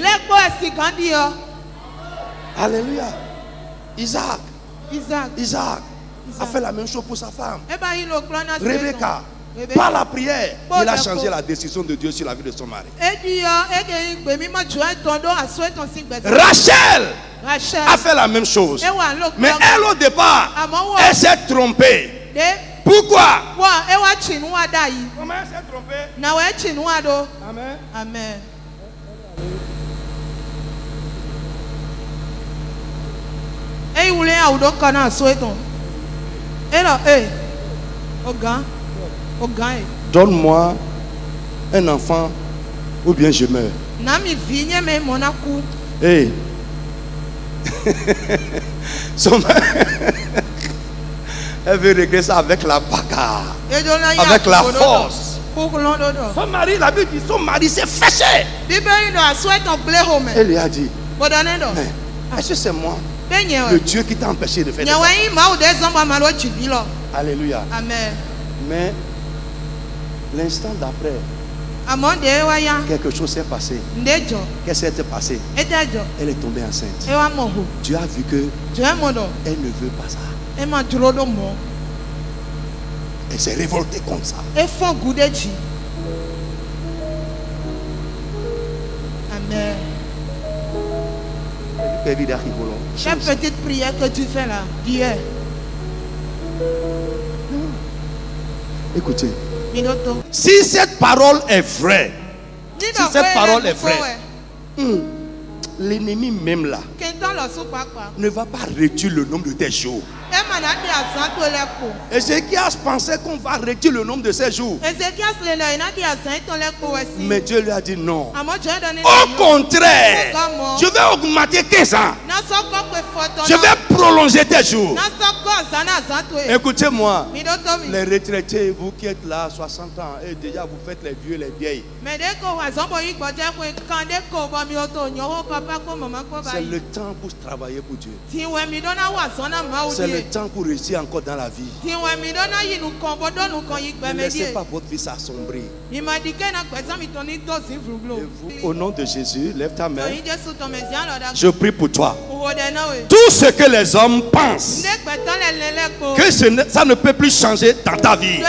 Alléluia. Isaac a fait la même chose pour sa femme. Rebecca, par la prière, il a changé la décision de Dieu sur la vie de son mari. Rachel a fait la même chose. Mais elle, au départ, elle s'est trompée. Pourquoi? Comment elle s'est trompée? Amen. Amen. Donne-moi un enfant ou bien je meurs. Hey. Elle veut régler ça avec la bagarre, avec la force. Son mari, la Bible dit, son mari s'est fâché. Elle lui a dit, est-ce que c'est moi, le Dieu qui t'a empêché de faire ça? Alléluia. Amen. Mais l'instant d'après, quelque chose s'est passé. Qu'est-ce qui s'est passé? Elle est tombée enceinte. Tu as vu que elle ne veut pas ça. Elle s'est révoltée comme ça. Amen. Chaque petite prière que tu fais là, Dieu. Écoutez, si cette parole est vraie, l'ennemi même là ne va pas réduire le nombre de tes jours. Ézéchias pensait qu'on va réduire le nombre de ses jours. Mais Dieu lui a dit non. Au contraire, je vais augmenter 15 ans. Je vais prolonger tes jours. Écoutez-moi, les retraités, vous qui êtes là, 60 ans, et déjà vous faites les vieux, les vieilles. C'est le temps pour travailler pour Dieu. C'est le temps pour réussir encore dans la vie. Ne laissez pas votre vie s'assombrir. Et vous, au nom de Jésus, lève ta main. Je prie pour toi. Tout ce que les hommes pensent que ça ne peut plus changer dans ta vie,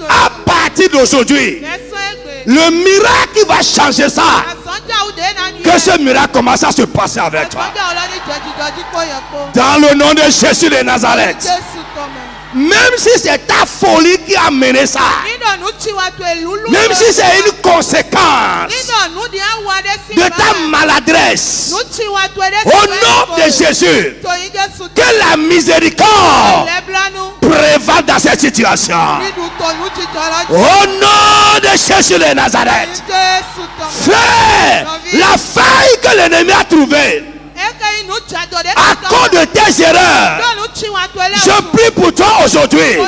à partir d'aujourd'hui, le miracle qui va changer ça, que ce miracle commence à se passer avec toi. Dans le nom de Jésus de Nazareth. Même si c'est ta folie qui a mené ça, même si c'est une conséquence de ta maladresse, au nom de Jésus, que la miséricorde prévale dans cette situation. Au nom de Jésus de Nazareth. Frère, la faille que l'ennemi a trouvée à cause de tes erreurs, je prie pour toi aujourd'hui,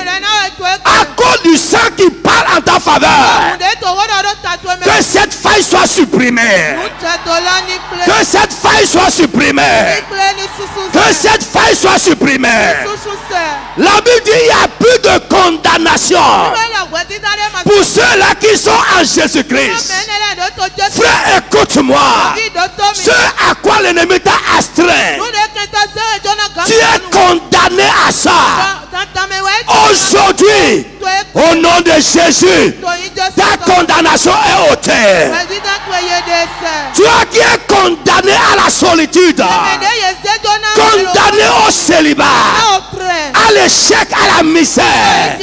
à cause du sang qui parle en ta faveur, que cette faille soit supprimée, que cette faille soit supprimée, que cette faille soit supprimée. La Bible dit il n'y a plus de condamnation Pour ceux-là qui sont en Jésus-Christ, frère, écoute-moi. Ce à quoi l'ennemi t'a astreint, tu es condamné à ça. Aujourd'hui, au nom de Jésus, ta condamnation est ôtée. Toi qui es condamné à la solitude, condamné au célibat, à l'échec, à la misère,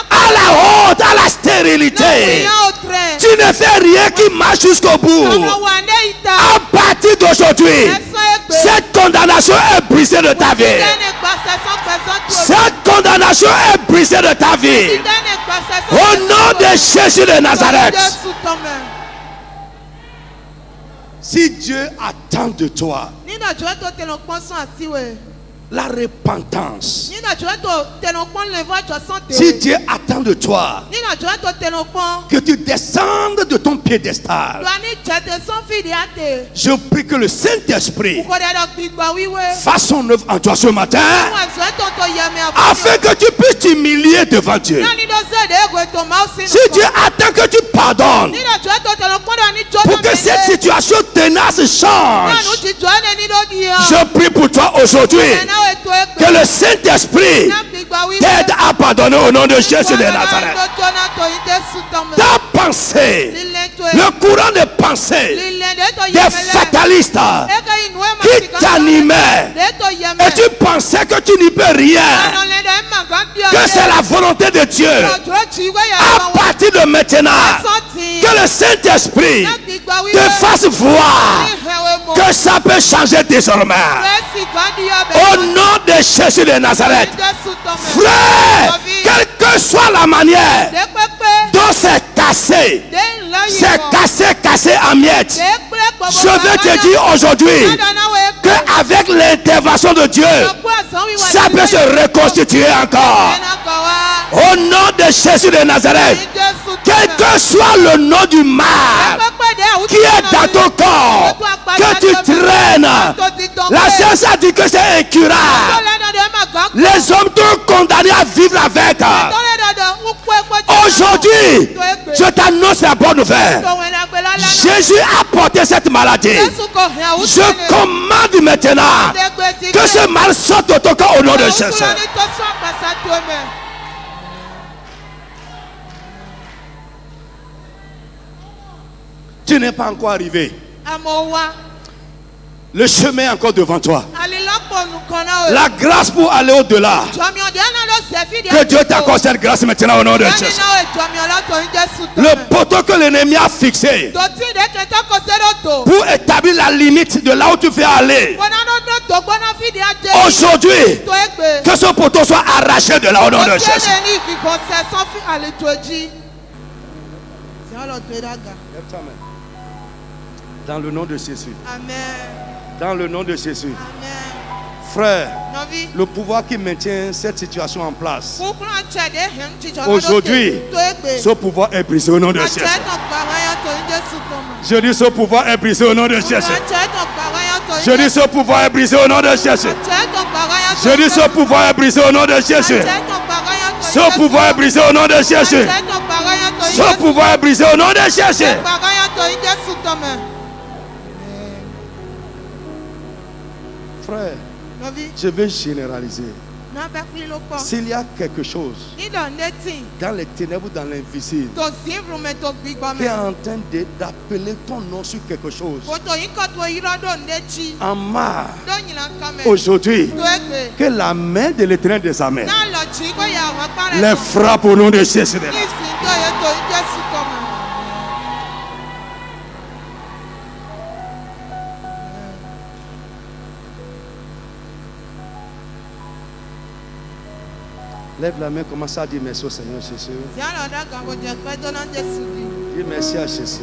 à la honte, à la stérilité, tu ne fais rien qui marche jusqu'au bout. À partir d'aujourd'hui, cette condamnation est brisée de ta vie. Cette condamnation est brisée de ta vie. Au nom de Jésus de Nazareth. Si Dieu attend de toi la repentance, si Dieu attend de toi que tu descendes de ton piédestal, je prie que le Saint-Esprit fasse son œuvre en toi ce matin, afin que tu puisses t'humilier devant Dieu. Si Dieu attend que tu pardonnes, pour que cette situation tenace change, je prie pour toi aujourd'hui que le Saint-Esprit t'aide à pardonner au nom de Jésus de Nazareth. Ta pensée, le courant de pensée des fatalistes qui t'animaient, et tu pensais que tu n'y peux rien, que c'est la volonté de Dieu, à partir de maintenant, que le Saint-Esprit te fasse voir que ça peut changer désormais. Au nom de Jésus de Nazareth, frère, quelle que soit la manière dont c'est cassé en miettes, je veux te dire aujourd'hui qu'avec l'intervention de Dieu, ça peut se reconstituer encore. Au nom de Jésus de Nazareth, quel que soit le nom du mal qui est dans ton corps, que tu traînes, la science a dit que c'est incurable. Les hommes t'ont condamné à vivre avec. Aujourd'hui, je t'annonce la bonne nouvelle. Jésus a porté cette maladie. Je commande maintenant que ce mal sorte de ton corps au nom de Jésus. Tu n'es pas encore arrivé. Le chemin est encore devant toi. La grâce pour aller au-delà. Que Dieu t'accorde cette grâce maintenant au nom de Jésus. Le poteau que l'ennemi a fixé pour établir la limite de là où tu veux aller. Aujourd'hui, que ce poteau soit arraché de là au nom de Jésus. Dans le nom de Jésus. Amen. Dans le nom de Jésus. Amen. Frère, le pouvoir qui maintient cette situation en place, aujourd'hui, ce pouvoir est brisé au nom de Jésus. Je dis ce pouvoir est brisé au nom de Jésus. Je dis ce pouvoir est brisé au nom de Jésus. Je dis ce pouvoir est brisé au nom de Jésus. Ce pouvoir est brisé au nom de Jésus. Ce pouvoir est brisé au nom de Jésus. Frère, je vais généraliser. S'il y a quelque chose dans les ténèbres, dans l'invisible, qui est en train d'appeler ton nom sur quelque chose, en marre, aujourd'hui, que la main de l'Éternel des armées les frappe au nom de Jésus. Lève la main, commence à dire merci au Seigneur Jésus. Dis merci à Jésus.